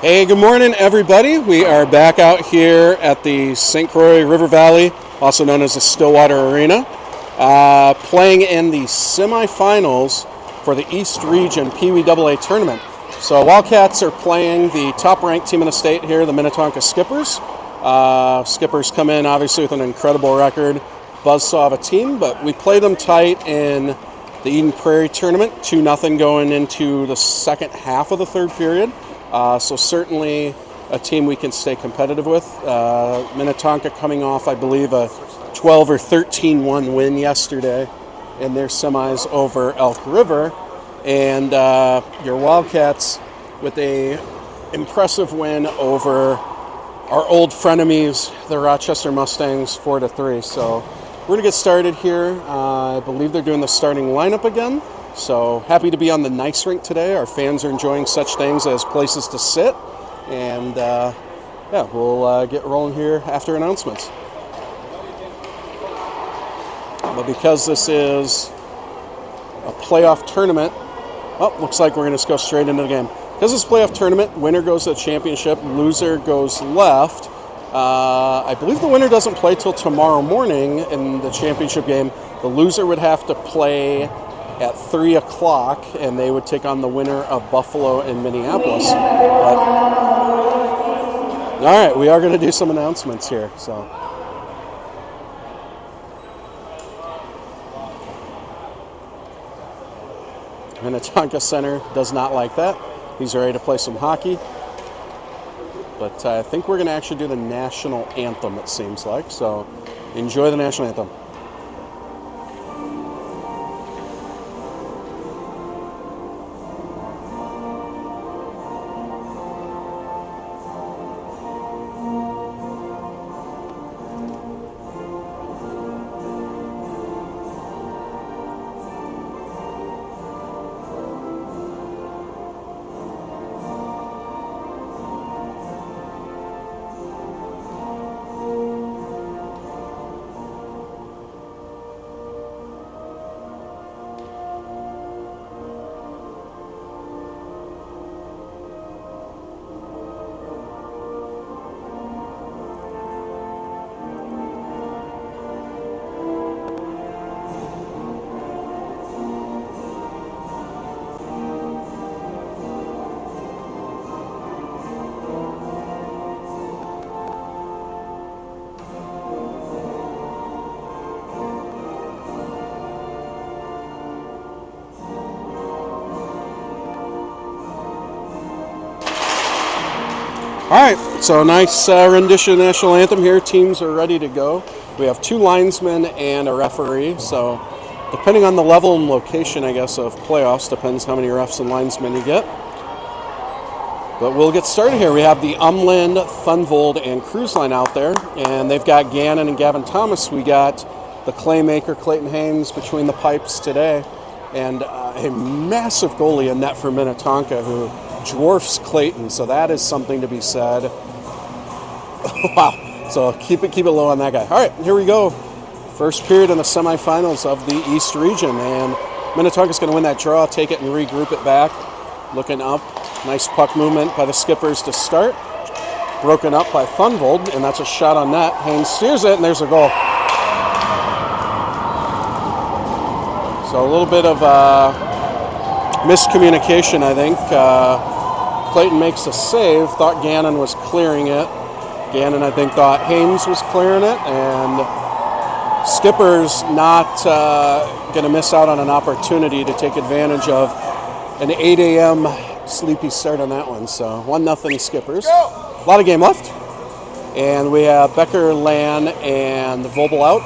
Hey, good morning, everybody. We are back out here at the St. Croix River Valley, also known as the Stillwater Arena, playing in the semifinals for the East Region PWAA tournament. So Wildcats are playing the top-ranked team in the state here, the Minnetonka Skippers. Skippers come in, obviously, with an incredible record, buzzsaw of a team, but we played them tight in the Eden Prairie tournament, 2-0 going into the second half of the third period. So certainly a team we can stay competitive with. Minnetonka coming off, I believe, a 12 or 13-1 win yesterday in their semis over Elk River. And your Wildcats with a impressive win over our old frenemies, the Rochester Mustangs, 4-3. So we're going to get started here. I believe they're doing the starting lineup again. So happy to be on the nice rink today. Our fans are enjoying such things as places to sit. And we'll get rolling here after announcements. But because this is a playoff tournament, looks like we're going to go straight into the game. Because this playoff tournament, winner goes to the championship, loser goes left. I believe the winner doesn't play till tomorrow morning in the championship game. The loser would have to play at 3 o'clock, and they would take on the winner of Buffalo and Minneapolis. All right, we are going to do some announcements here. So, Minnetonka Center does not like that. He's ready to play some hockey. But I think we're going to actually do the national anthem, it seems like. So, enjoy the national anthem. All right, so nice rendition of the national anthem here. Teams are ready to go. We have 2 linesmen and a referee, so depending on the level and location, I guess, of playoffs, depends how many refs and linesmen you get. But we'll get started here. We have the Umland, Thunvold, and Cruise line out there, and they've got Gannon and Gavin Thomas. We got the Claymaker, Clayton Haynes, between the pipes today, and a massive goalie in net for Minnetonka who dwarfs Clayton, so that is something to be said. Wow, so keep it low on that guy. All right, here we go. First period in the semifinals of the East Region, and Minnetonka's going to win that draw, take it and regroup it back. Looking up, nice puck movement by the Skippers to start. Broken up by Thunvold, and that's a shot on net. Haynes steers it, and there's a goal. So a little bit of miscommunication, I think. Clayton makes a save, thought Gannon was clearing it. Gannon, I think, thought Haynes was clearing it, and Skipper's not going to miss out on an opportunity to take advantage of an 8 a.m. sleepy start on that one. So 1-0 Skippers. A lot of game left. And we have Becker, Lan, and Vobel out,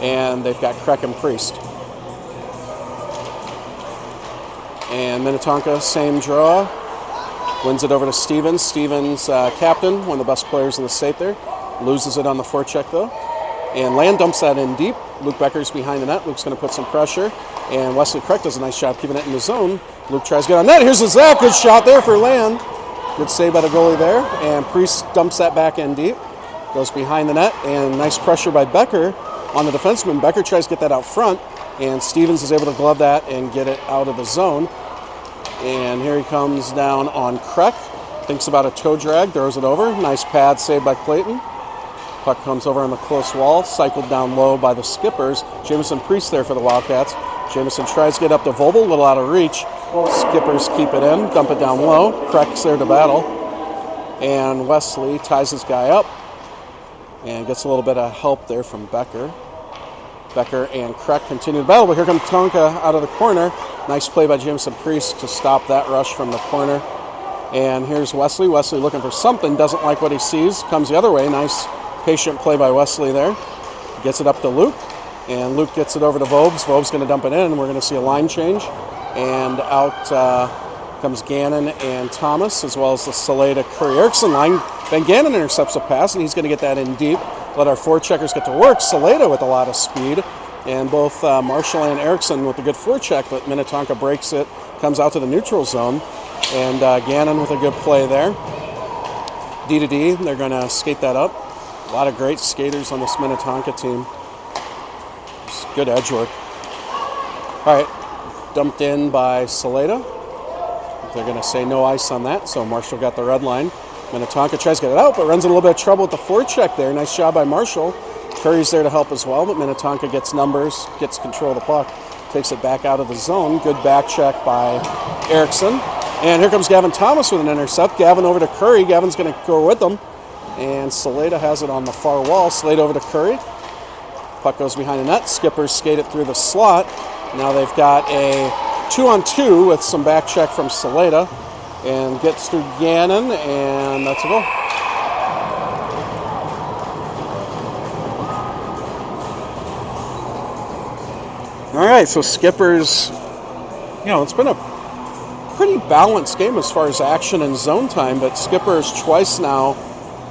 and they've got Croix and Priest. And Minnetonka, same draw. Wins it over to Stevens. Stevens, captain, one of the best players in the state there. Loses it on the forecheck, though. And Land dumps that in deep. Luke Becker's behind the net. Luke's going to put some pressure. And Wesley Croix does a nice job keeping it in the zone. Luke tries to get on net. Here's the Zach. Good shot there for Land. Good save by the goalie there. And Priest dumps that back in deep. Goes behind the net. And nice pressure by Becker on the defenseman. Becker tries to get that out front. And Stevens is able to glove that and get it out of the zone. And here he comes down on Croix. Thinks about a toe drag, throws it over. Nice pad saved by Clayton. Puck comes over on the close wall, cycled down low by the Skippers. Jamison Priest there for the Wildcats. Jamison tries to get up to Vobel, a little out of reach. Skippers keep it in, dump it down low. Croix there to battle. And Wesley ties his guy up and gets a little bit of help there from Becker. Becker and Croix continue to battle, but here comes Tonka out of the corner. Nice play by Jamison Priest to stop that rush from the corner. And here's Wesley. Wesley looking for something, doesn't like what he sees, comes the other way. Nice patient play by Wesley there. Gets it up to Luke, and Luke gets it over to Vobes. Vobes going to dump it in, and we're going to see a line change. And out comes Gannon and Thomas, as well as the Saleda Curry Erickson line. Van Gannon intercepts a pass, and he's going to get that in deep. Let our forecheckers get to work. Saleda with a lot of speed, and both Marshall and Erickson with a good forecheck, but Minnetonka breaks it, comes out to the neutral zone, and Gannon with a good play there. D to D, they're going to skate that up. A lot of great skaters on this Minnetonka team. Just good edge work. All right, dumped in by Saleda. They're going to say no ice on that, so Marshall got the red line. Minnetonka tries to get it out, but runs in a little bit of trouble with the forecheck there. Nice job by Marshall. Curry's there to help as well, but Minnetonka gets numbers, gets control of the puck, takes it back out of the zone. Good back check by Erickson. And here comes Gavin Thomas with an intercept. Gavin over to Curry. Gavin's going to go with him. And Saleda has it on the far wall. Slade over to Curry. Puck goes behind the net. Skippers skate it through the slot. Now they've got a 2-on-2 with some back check from Saleda. And gets through Gannon, and that's a goal. All right, so Skippers, it's been a pretty balanced game as far as action and zone time, but Skippers twice now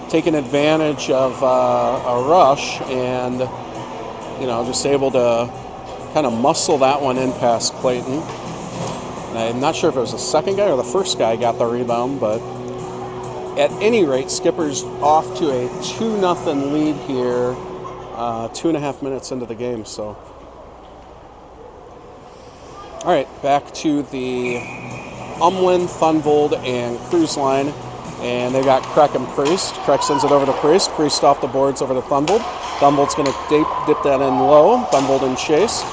taking advantage of a rush and, just able to kind of muscle that one in past Clayton. I'm not sure if it was the second guy or the first guy got the rebound, but at any rate, Skippers off to a 2-0 lead here, 2.5 minutes into the game. So, all right, back to the Umlin, Thunvold, and Cruz line, and they've got Croix and Priest. Croix sends it over to Priest. Priest off the boards over to Thunvold. Thunvold's going to dip that in low. Thunvold in chase.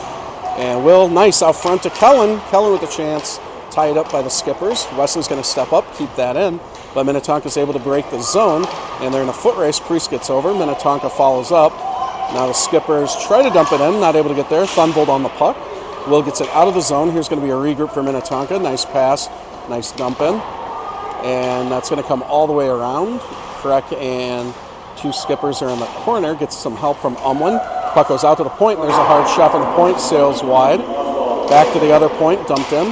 And Will, nice out front to Kellen. Kellen with a chance, tied up by the Skippers. Wesley's going to step up, keep that in. But Minnetonka's able to break the zone, and they're in a foot race. Priest gets over. Minnetonka follows up. Now the Skippers try to dump it in, not able to get there. Thunvold on the puck. Will gets it out of the zone. Here's going to be a regroup for Minnetonka. Nice pass, nice dump in. And that's going to come all the way around. Croix and two Skippers are in the corner. Gets some help from Umlin. Puck goes out to the point. There's a hard shot from the point. Sails wide. Back to the other point. Dumped in.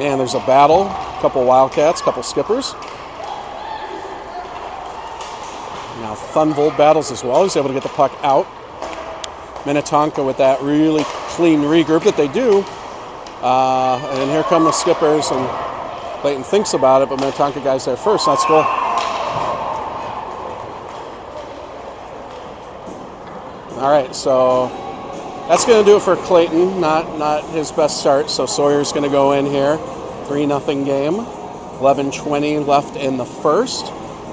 And there's a battle. A couple Wildcats, a couple Skippers. Now Thunvold battles as well. He's able to get the puck out. Minnetonka with that really clean regroup that they do. And here come the Skippers. And Clayton thinks about it, but Minnetonka guy's there first. Let's go. All right, so that's going to do it for Clayton. Not his best start. So Sawyer's going to go in here. 3-0 game. 11:20 left in the first.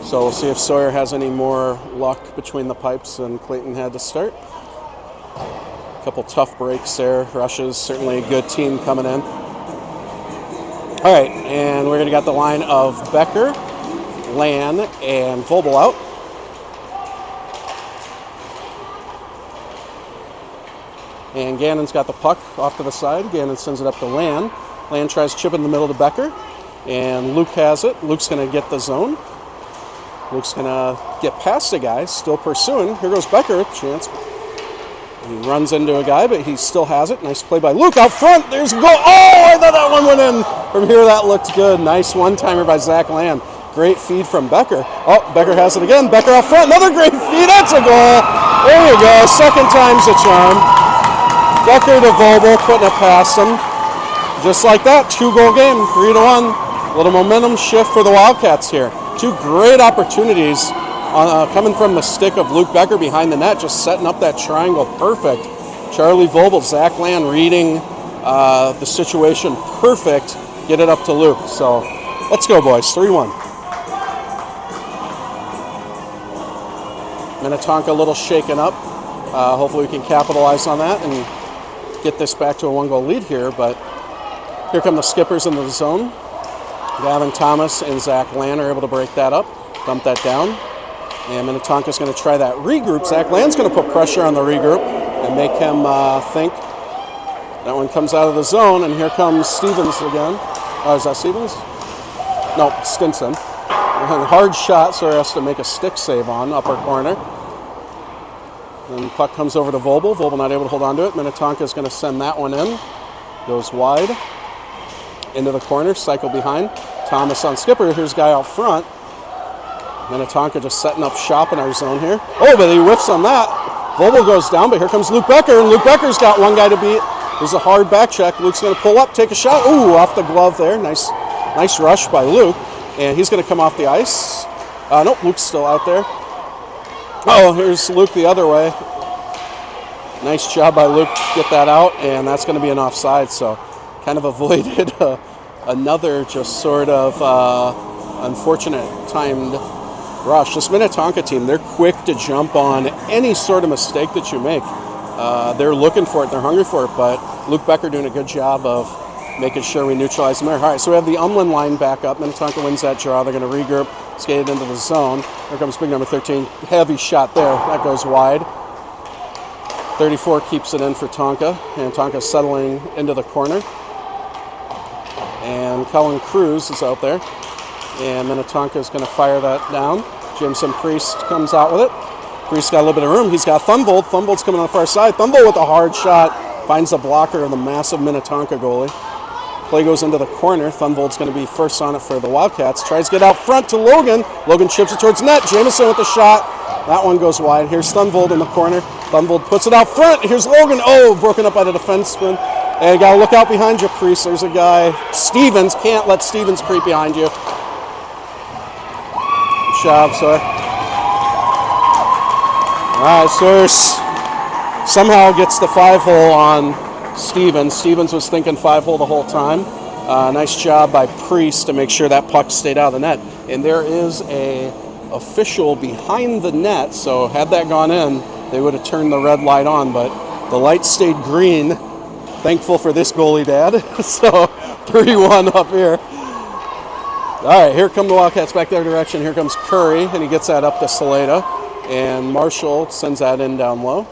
So we'll see if Sawyer has any more luck between the pipes than Clayton had to start. A couple tough breaks there. Rushes, certainly a good team coming in. All right, and we're going to get the line of Becker, Lan, and Vobel out. And Gannon's got the puck off to the side. Gannon sends it up to Lan. Lan tries to chip in the middle to Becker. And Luke has it. Luke's going to get the zone. Luke's going to get past the guy, still pursuing. Here goes Becker, chance. He runs into a guy, but he still has it. Nice play by Luke out front. There's a goal. Oh, I thought that one went in. From here, that looked good. Nice one-timer by Zach Land. Great feed from Becker. Oh, Becker has it again. Becker out front. Another great feed. That's a goal. There you go. Second time's a charm. Becker to Vobel, putting it past him. Just like that, 2-goal game, 3-1. A little momentum shift for the Wildcats here. Two great opportunities coming from the stick of Luke Becker behind the net, just setting up that triangle perfect. Charlie Vobel, Zach Land reading the situation perfect, get it up to Luke. So let's go, boys. 3-1. Minnetonka a little shaken up. Hopefully we can capitalize on that and get this back to a 1-goal lead here. But here come the skippers into the zone. Gavin Thomas and Zach Land are able to break that up, dump that down. And Minnetonka's going to try that regroup. Zach Land's going to put pressure on the regroup and make him think. That one comes out of the zone, and here comes Stevens again. Oh, is that Stevens? No, Stinson. Hard shot, so he has to make a stick save on upper corner. And puck comes over to Vobel. Vobel not able to hold on to it. Minnetonka is going to send that one in. Goes wide. Into the corner, cycle behind. Thomas on skipper. Here's a guy out front. Minnetonka just setting up shop in our zone here. Oh, but he whiffs on that. Vobel goes down, but here comes Luke Becker, and Luke Becker's got one guy to beat. There's a hard back check. Luke's going to pull up, take a shot. Ooh, off the glove there. Nice rush by Luke. And he's going to come off the ice. Nope, Luke's still out there. Oh, here's Luke the other way. Nice job by Luke to get that out, and that's going to be an offside. So kind of avoided another just sort of unfortunate timed rush. This Minnetonka team, they're quick to jump on any sort of mistake that you make. They're looking for it, they're hungry for it, but Luke Becker doing a good job of making sure we neutralize them there. All right, so we have the Umland line back up. Minnetonka wins that draw. They're going to regroup, skate it into the zone. Here comes big number 13. Heavy shot there. That goes wide. 34 keeps it in for Tonka, and Tonka's settling into the corner. And Cullen Cruz is out there. And Minnetonka is going to fire that down. Jameson Priest comes out with it. Priest got a little bit of room. He's got Thunvold. Thunvold's coming on the far side. Thunvold with a hard shot. Finds the blocker of the massive Minnetonka goalie. Play goes into the corner. Thunvold's going to be first on it for the Wildcats. Tries to get out front to Logan. Logan chips it towards net. Jameson with the shot. That one goes wide. Here's Thunvold in the corner. Thunvold puts it out front. Here's Logan. Oh, broken up by the defenseman. And you got to look out behind you, Priest. There's a guy. Stevens. Can't let Stevens creep behind you. Good job, sir. All right, Source somehow gets the 5-hole on Stevens. Stevens was thinking 5-hole the whole time. Nice job by Priest to make sure that puck stayed out of the net. And there is a official behind the net, so had that gone in, they would have turned the red light on, but the light stayed green. Thankful for this goalie, Dad. So 3-1 up here. All right, here come the Wildcats back their direction. Here comes Curry, and he gets that up to Saleda. And Marshall sends that in down low.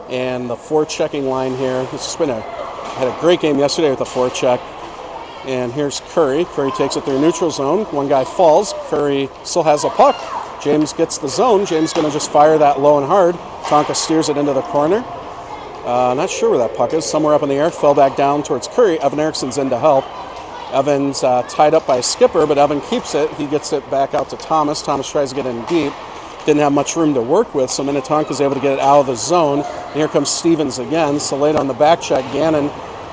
And the forechecking line here, it's just been had a great game yesterday with the forecheck. And here's Curry. Curry takes it through neutral zone. One guy falls. Curry still has a puck. James gets the zone. James going to just fire that low and hard. Tonka steers it into the corner. Not sure where that puck is. Somewhere up in the air. Fell back down towards Curry. Evan Erickson's in to help. Evan's tied up by a skipper, but Evan keeps it. He gets it back out to Thomas. Thomas tries to get in deep. Didn't have much room to work with, so Minnetonka is able to get it out of the zone. And here comes Stevens again. Saleda on the back check. Gannon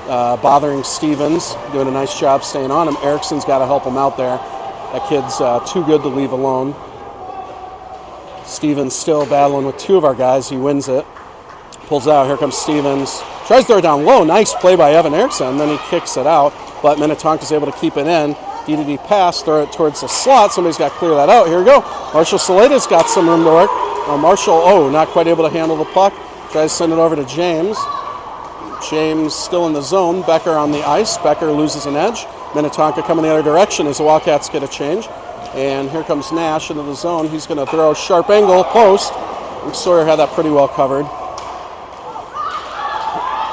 bothering Stevens, doing a nice job staying on him. Erickson's got to help him out there. That kid's too good to leave alone. Stevens still battling with two of our guys. He wins it. Pulls out. Here comes Stevens. Tries to throw it down low. Nice play by Evan Erickson. Then he kicks it out, but Minnetonka's able to keep it in. DDD pass, throw it towards the slot. Somebody's got to clear that out. Here we go. Marshall Saleda's got some room to work. Marshall, not quite able to handle the puck. Tries to send it over to James. James still in the zone. Becker on the ice. Becker loses an edge. Minnetonka coming the other direction as the Wildcats get a change. And here comes Nash into the zone. He's going to throw a sharp angle post. And Sawyer had that pretty well covered.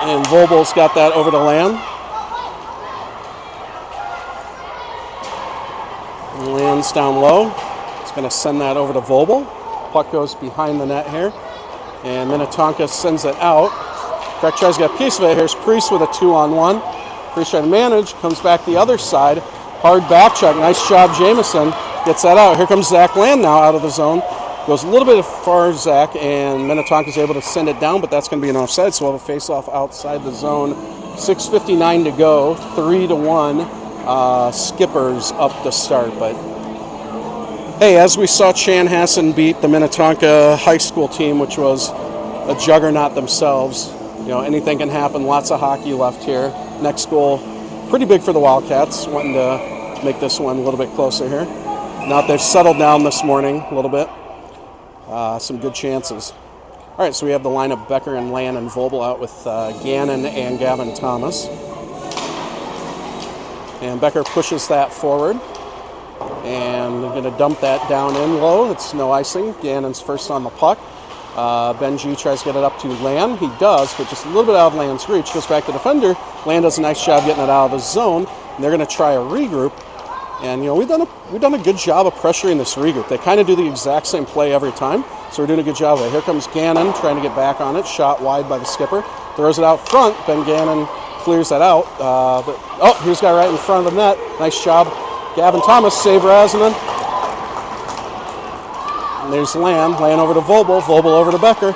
And Vobel's got that over to Land. Lands down low. He's going to send that over to Vobel. Puck goes behind the net here. And Minnetonka sends it out. Croix tries to get a piece of it. Here's Priest with a 2-on-1. Priest trying to manage. Comes back the other side. Hard back check. Nice job, Jameson. Gets that out. Here comes Zach Land now out of the zone. Goes a little bit far, Zach, and Minnetonka's able to send it down, but that's going to be an offside, so we'll have a face-off outside the zone. 6:59 to go. 3-1. Skippers up to start, but hey, as we saw Chanhassen beat the Minnetonka high school team, which was a juggernaut themselves, anything can happen. Lots of hockey left here. Next goal, pretty big for the Wildcats, wanting to make this one a little bit closer here. Now that they've settled down this morning a little bit, some good chances. All right, so we have the lineup Becker and Land and Vobel out with Gannon and Gavin Thomas. And Becker pushes that forward. And they're going to dump that down in low. It's no icing. Gannon's first on the puck. Benji tries to get it up to Land. He does, but just a little bit out of Land's reach. Goes back to defender. Land does a nice job getting it out of the zone. And they're going to try a regroup. And, you know, we've done a good job of pressuring this regroup. They kind of do the exact same play every time. So we're doing a good job of it. Here comes Gannon trying to get back on it. Shot wide by the skipper. Throws it out front. Ben Gannon clears that out. Here's a guy right in front of the net. Nice job. Gavin Thomas, save Razanen. And there's Land over to Vobel. Vobel over to Becker.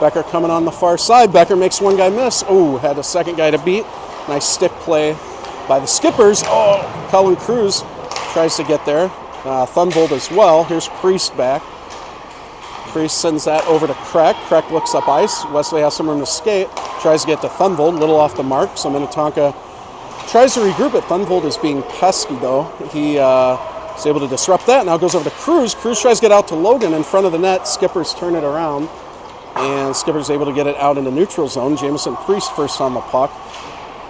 Becker coming on the far side. Becker makes one guy miss. Oh, had a second guy to beat. Nice stick play by the skippers. Oh, Cullen Cruz tries to get there. Thunvold as well. Here's Priest back. Priest sends that over to Croix. Croix looks up ice. Wesley has some room to skate. Tries to get to Thunvold. Little off the mark. So Minnetonka tries to regroup it. Thunvold is being pesky, though. He is able to disrupt that. Now goes over to Cruz. Cruz tries to get out to Logan in front of the net. Skippers turn it around. And Skipper's able to get it out in the neutral zone. Jamison Priest first on the puck.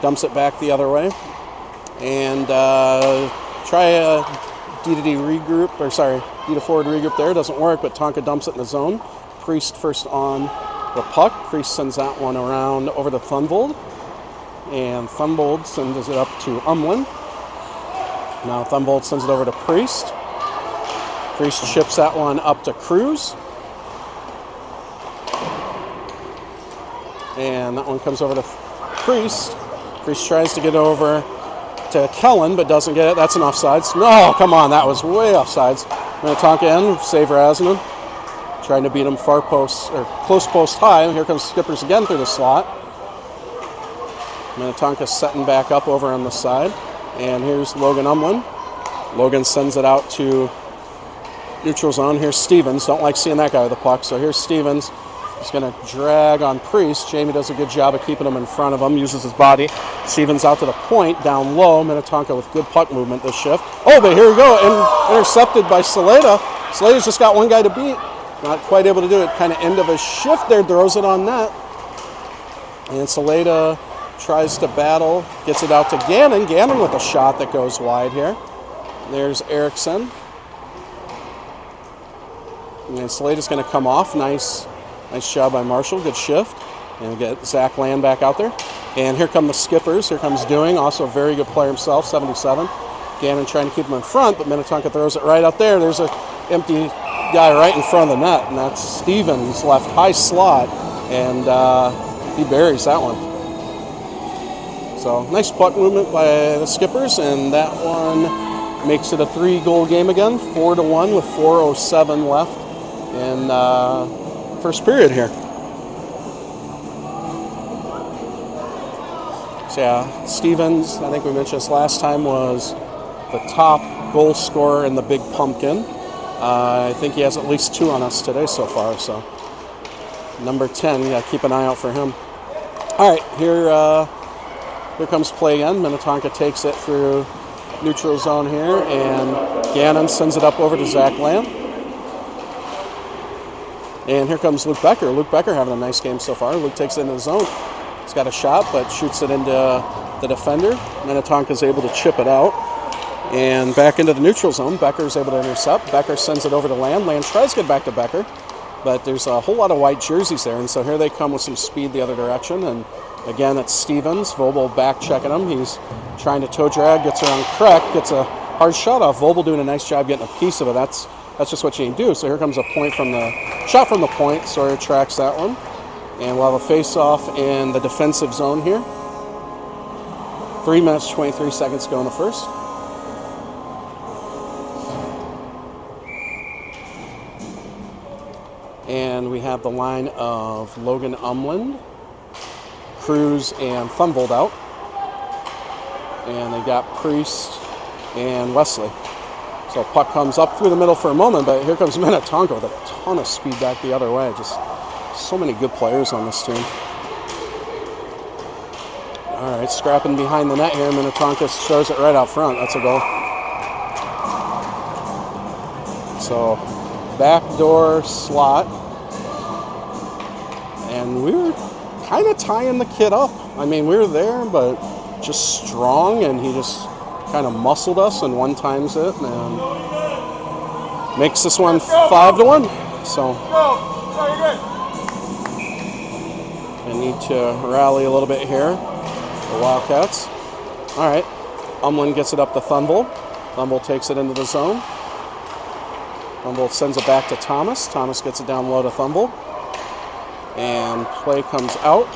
Dumps it back the other way. And try a D-to-D regroup, D to forward regroup there. Doesn't work, but Tonka dumps it in the zone. Priest first on the puck. Priest sends that one around over to Thunvold. And Thunvold sends it up to Umlin. Now Thunvold sends it over to Priest. Priest chips that one up to Cruz. And that one comes over to Priest. Priest tries to get over to Kellen, but doesn't get it. That's an offsides. No, come on, that was way offsides. Minnetonka in, save Razanen. Trying to beat him far post, or close post high. Here comes Skippers again through the slot. Minnetonka setting back up over on the side. And here's Logan Umlin. Logan sends it out to neutral zone. Here's Stevens. Don't like seeing that guy with the puck. So here's Stevens. He's going to drag on Priest. Jamie does a good job of keeping him in front of him. Uses his body. Stevens out to the point, down low. Minnetonka with good puck movement this shift. Oh, but here we go. Intercepted by Saleda. Saleda's just got one guy to beat. Not quite able to do it. Kind of end of his shift there. Throws it on net. And Saleda tries to battle. Gets it out to Gannon. Gannon with a shot that goes wide here. There's Erickson. And Saleda's going to come off. Nice job by Marshall. Good shift. And we get Zach Land back out there. And here come the Skippers. Here comes Dewing. Also a very good player himself, 77. Gannon trying to keep him in front, but Minnetonka throws it right out there. There's an empty guy right in front of the net, and that's Stevens left high slot, and he buries that one. So nice puck movement by the Skippers, and that one makes it a 3-goal game again, 4-1 with 4:07 left in first period here. So yeah, Stevens, I think we mentioned this last time, was the top goal scorer in the Big Pumpkin. I think he has at least 2 on us today so far. So number 10, yeah, keep an eye out for him. All right, here comes play again. Minnetonka takes it through neutral zone here, and Gannon sends it up over to Zach Lamb. And here comes Luke Becker. Luke Becker having a nice game so far. Luke takes it into the zone. He's got a shot, but shoots it into the defender. Minnetonka's able to chip it out. And back into the neutral zone. Becker's able to intercept. Becker sends it over to Land. Land tries to get back to Becker, but there's a whole lot of white jerseys there, and so here they come with some speed the other direction. And again, it's Stevens. Vobel back checking him. He's trying to toe drag, gets around Croix, gets a hard shot off. Vobel doing a nice job getting a piece of it. That's just what you need to do. So here comes a point from the shot from the point. Sawyer tracks that one. And we'll have a face-off in the defensive zone here. 3 minutes, 23 seconds to go in the first. And we have the line of Logan Umland, Cruz, and Thunvold out. And they got Priest and Wesley. So puck comes up through the middle for a moment, but here comes Minnetonka with a ton of speed back the other way. Just so many good players on this team. All right, scrapping behind the net here. Minnetonka throws it right out front. That's a goal. So, backdoor slot. And we were kind of tying the kid up. I mean, we were there, but just strong, and he just kind of muscled us and one-times it, and makes this one 5-1. So, I need to rally a little bit here. The Wildcats. All right, Umland gets it up to Thunvold. Thunvold takes it into the zone. Thunvold sends it back to Thomas. Thomas gets it down low to Thunvold. And play comes out.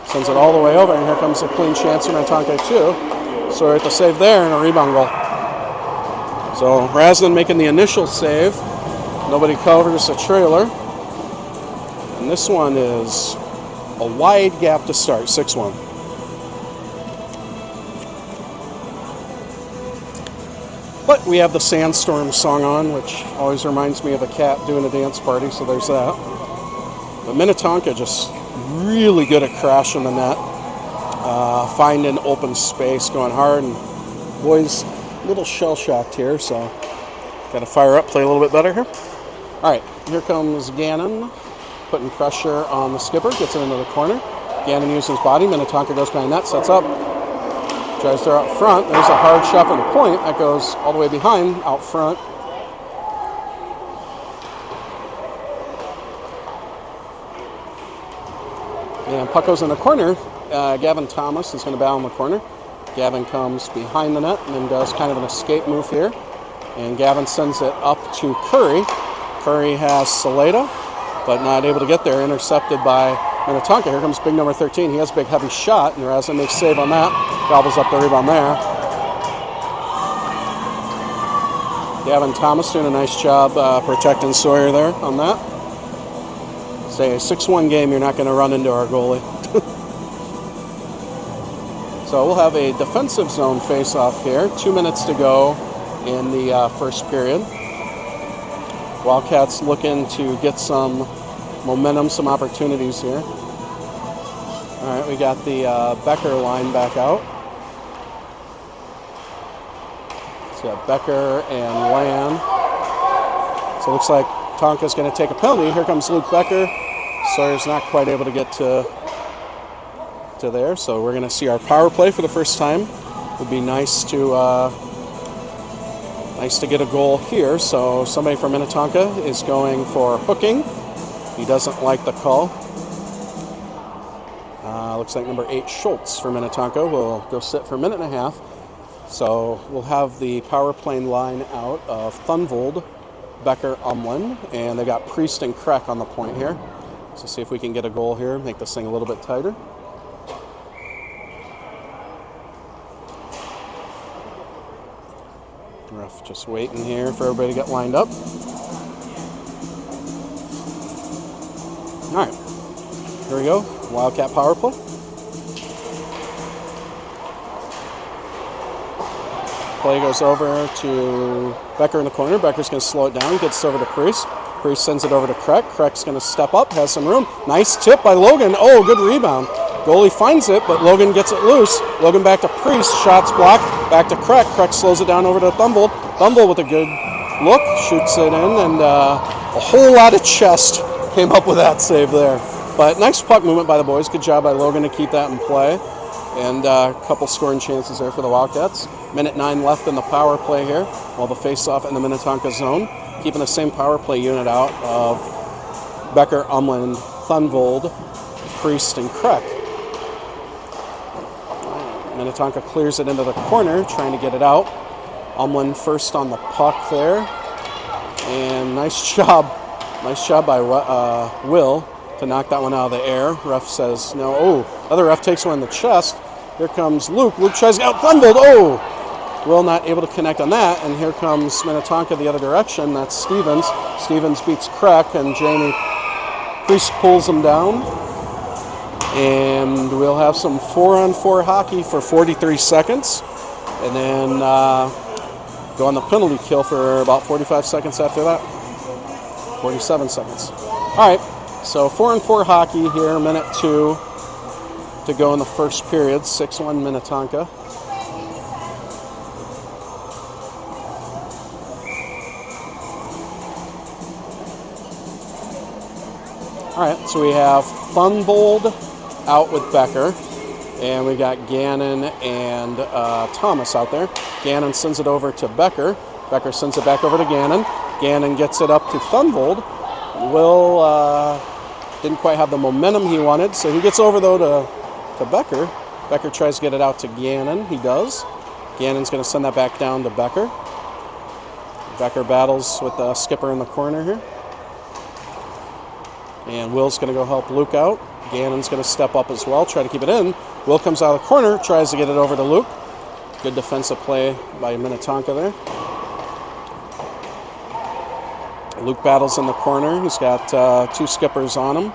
Sends it all the way over, and here comes a clean chance for Minnetonka too. So at the save there and a rebound goal. So Raslin making the initial save. Nobody covers the trailer. And this one is a wide gap to start, 6-1. But we have the Sandstorm song on, which always reminds me of a cat doing a dance party, so there's that. But Minnetonka just really good at crashing the net, finding open space, going hard, and boys a little shell-shocked here, so got to fire up, play a little bit better here. All right, here comes Gannon, putting pressure on the skipper, gets it into the corner. Gannon uses his body, Minnetonka goes behind net, sets up. Tries there out front. There's a hard shot from the point that goes all the way behind, out front. And puck goes in the corner. Gavin Thomas is going to battle in the corner. Gavin comes behind the net and then does kind of an escape move here. And Gavin sends it up to Curry. Curry has Saleda, but not able to get there. Intercepted by Minnetonka. Here comes big number 13. He has a big heavy shot, and Raslin makes save on that. Gobbles up the rebound there. Gavin Thomas doing a nice job protecting Sawyer there on that. Say a 6-1 game, you're not going to run into our goalie. So we'll have a defensive zone face-off here. 2 minutes to go in the first period. Wildcats looking to get some momentum, some opportunities here. All right, we got the Becker line back out. So we got Becker and Land. So it looks like Tonka's going to take a penalty. Here comes Luke Becker. Sawyer's not quite able to get to there, so we're going to see our power play for the first time. It would be nice to get a goal here. So somebody from Minnetonka is going for hooking. He doesn't like the call. Looks like number 8, Schultz for Minnetonka will go sit for a minute and a half. So we'll have the power play line out of Thunvold, Becker, Umland, and they got Priest and Croix on the point here. So see if we can get a goal here, make this thing a little bit tighter. Ref just waiting here for everybody to get lined up. All right, here we go, Wildcat power play. Play goes over to Becker in the corner. Becker's going to slow it down, gets over to Priest. Priest sends it over to Croix. Croix's going to step up, has some room. Nice tip by Logan. Oh, good rebound. Goalie finds it, but Logan gets it loose. Logan back to Priest. Shots blocked. Back to Croix. Croix slows it down over to Thunvold. Thunvold with a good look. Shoots it in, and a whole lot of chest came up with that save there. But nice puck movement by the boys. Good job by Logan to keep that in play. And a couple scoring chances there for the Wildcats. Minute 9 left in the power play here. While the face-off in the Minnetonka zone. Keeping the same power play unit out of Becker, Umland, Thunvold, Priest, and Croix. Minnetonka clears it into the corner, trying to get it out. Umland first on the puck there. And nice job by Will to knock that one out of the air. Ref says no. Oh, other ref takes one in the chest. Here comes Luke. Luke tries to get out. Thunvold. Oh! Will not able to connect on that. And here comes Minnetonka the other direction. That's Stevens. Stevens beats Croix, and Jamie Priest pulls him down. And we'll have some 4-on-4 hockey for 43 seconds. And then go on the penalty kill for about 45 seconds after that. 47 seconds. All right. So 4-on-4 hockey here, minute 2 to to go in the first period, 6-1 Minnetonka. All right, so we have Thunvold out with Becker, and we got Gannon and Thomas out there. Gannon sends it over to Becker. Becker sends it back over to Gannon. Gannon gets it up to Thunvold. Will didn't quite have the momentum he wanted, so he gets over, though, to Becker. Becker tries to get it out to Gannon. He does. Gannon's going to send that back down to Becker. Becker battles with the skipper in the corner here. And Will's going to go help Luke out. Gannon's going to step up as well, try to keep it in. Will comes out of the corner, tries to get it over to Luke. Good defensive play by Minnetonka there. Luke battles in the corner. He's got 2 skippers on him.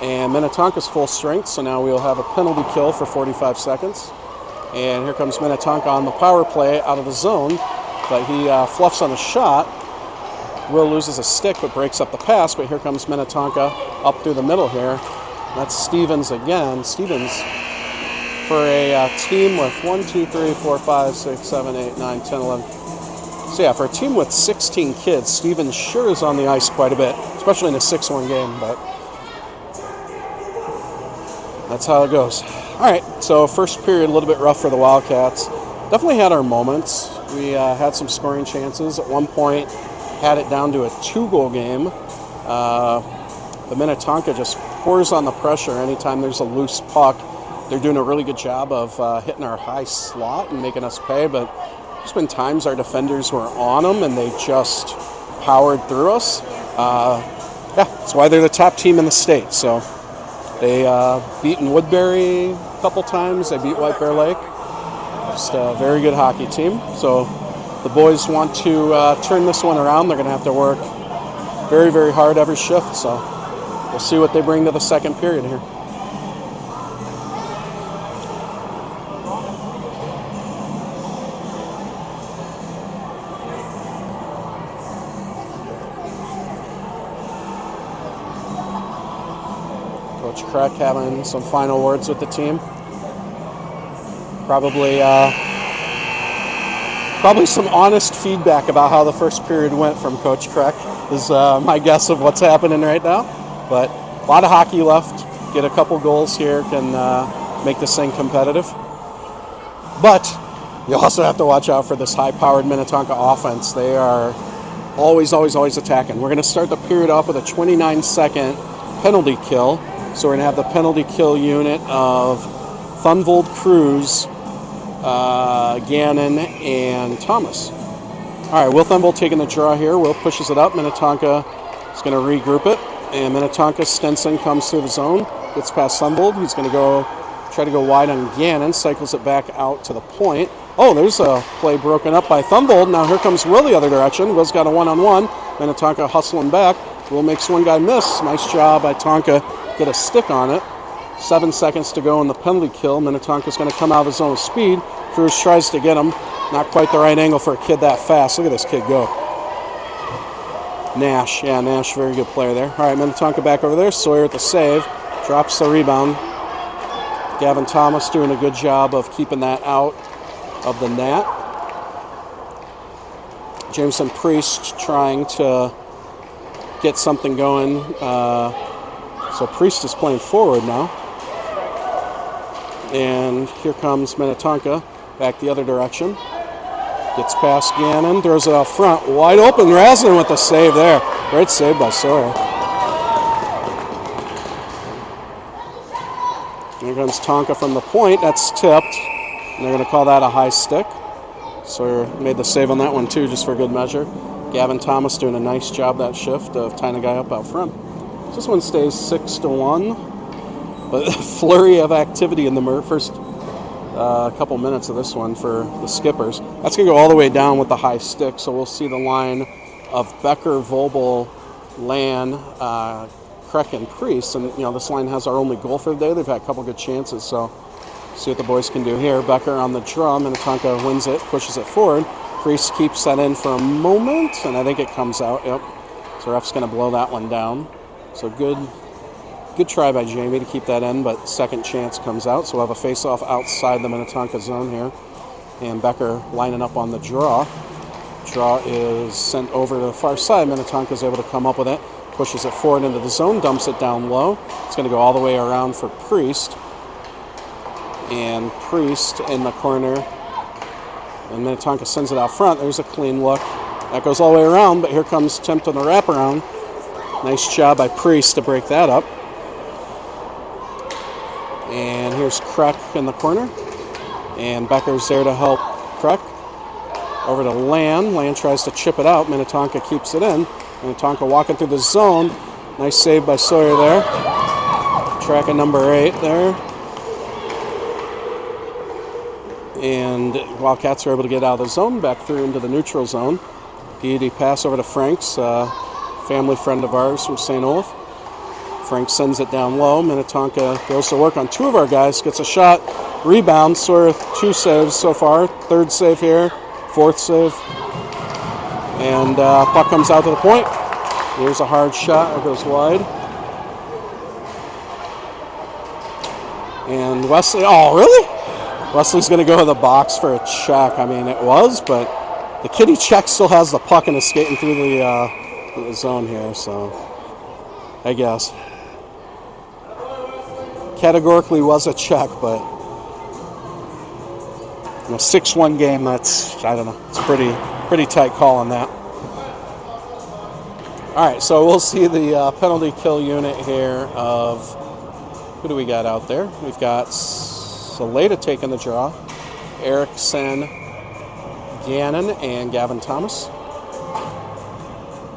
And Minnetonka's full strength, so now we'll have a penalty kill for 45 seconds. And here comes Minnetonka on the power play out of the zone, but he fluffs on a shot. Will loses a stick but breaks up the pass, but here comes Minnetonka up through the middle here. That's Stevens again. Stevens for a team with 1, 2, 3, 4, 5, 6, 7, 8, 9, 10, 11. So yeah, for a team with 16 kids, Stevens sure is on the ice quite a bit, especially in a 6-1 game, but that's how it goes. All right, so first period a little bit rough for the Wildcats. Definitely had our moments. We had some scoring chances. At one point, had it down to a 2-goal game. The Minnetonka just pours on the pressure anytime there's a loose puck. They're doing a really good job of hitting our high slot and making us pay, but there's been times our defenders were on them and they just powered through us. Yeah, that's why they're the top team in the state. So they beaten Woodbury a couple times. They beat White Bear Lake. Just a very good hockey team. So the boys want to turn this one around. They're going to have to work very, very hard every shift. So we'll see what they bring to the second period here. Coach Croix having some final words with the team. Probably some honest feedback about how the first period went from Coach Croix is my guess of what's happening right now. But a lot of hockey left. Get a couple goals here can make this thing competitive. But you also have to watch out for this high-powered Minnetonka offense. They are always attacking. We're going to start the period off with a 29-second penalty kill. So we're going to have the penalty kill unit of Thunvold, Cruz, Gannon, and Thomas. All right, Will Thunvold taking the draw here. Will pushes it up. Minnetonka is going to regroup it. And Minnetonka, Stenson comes through the zone. Gets past Thunvold. He's going to try to go wide on Gannon. Cycles it back out to the point. Oh, there's a play broken up by Thunvold. Now here comes Will the other direction. Will's got a one-on-one. Minnetonka hustling back. Will makes one guy miss. Nice job by Tonka. Get a stick on it. 7 seconds to go in the penalty kill. Minnetonka's going to come out of his zone with speed. Cruz tries to get him. Not quite the right angle for a kid that fast. Look at this kid go. Nash. Yeah, Nash, very good player there. All right, Minnetonka back over there. Sawyer with the save. Drops the rebound. Gavin Thomas doing a good job of keeping that out of the net. Jameson Priest trying to get something going. So Priest is playing forward now. And here comes Minnetonka back the other direction. Gets past Gannon, throws it out front. Wide open, Rasner with the save there. Great save by Sawyer. Here comes Tonka from the point. That's tipped. And they're going to call that a high stick. Sawyer made the save on that one too, just for good measure. Gavin Thomas doing a nice job that shift of tying a guy up out front. This one stays 6-1, but a flurry of activity in the first couple minutes of this one for the skippers. That's going to go all the way down with the high stick, so we'll see the line of Becker, Vobel, Land, Kreck, and Priest. And, this line has our only goal for the day. They've had a couple good chances, so see what the boys can do here. Becker on the drum, and Minnetonka wins it, pushes it forward. Priest keeps that in for a moment, and I think it comes out. Yep. So ref's going to blow that one down. So good Good try by Jamie to keep that in, but second chance comes out. So we'll have a face-off outside the Minnetonka zone here. And Becker lining up on the draw. Draw is sent over to the far side. Minnetonka is able to come up with it. Pushes it forward into the zone, dumps it down low. It's going to go all the way around for Priest. And Priest in the corner. And Minnetonka sends it out front. There's a clean look. That goes all the way around, but here comes Tempt on the wraparound. Nice job by Priest to break that up. And here's Croix in the corner. And Becker's there to help Croix. Over to Land. Land tries to chip it out. Minnetonka keeps it in. Minnetonka walking through the zone. Nice save by Sawyer there. Tracking number 8 there. And Wildcats are able to get out of the zone, back through into the neutral zone. PED pass over to Franks, family friend of ours from St. Olaf. Frank sends it down low. Minnetonka goes to work on 2 of our guys, gets a shot, rebound. Sawyer 2 saves so far. 3rd save here, 4th save. And puck comes out to the point. Here's a hard shot. It goes wide. And Wesley, oh, really? Wesley's going to go to the box for a check. I mean, it was, but the kitty check still has the puck and is skating through the zone here, so I guess. Categorically was a check, but in a 6-1 game, that's, I don't know, it's pretty tight call on that. All right, so we'll see the penalty kill unit here of, who do we got out there? We've got Saleda taking the draw, Erickson, Gannon, and Gavin Thomas.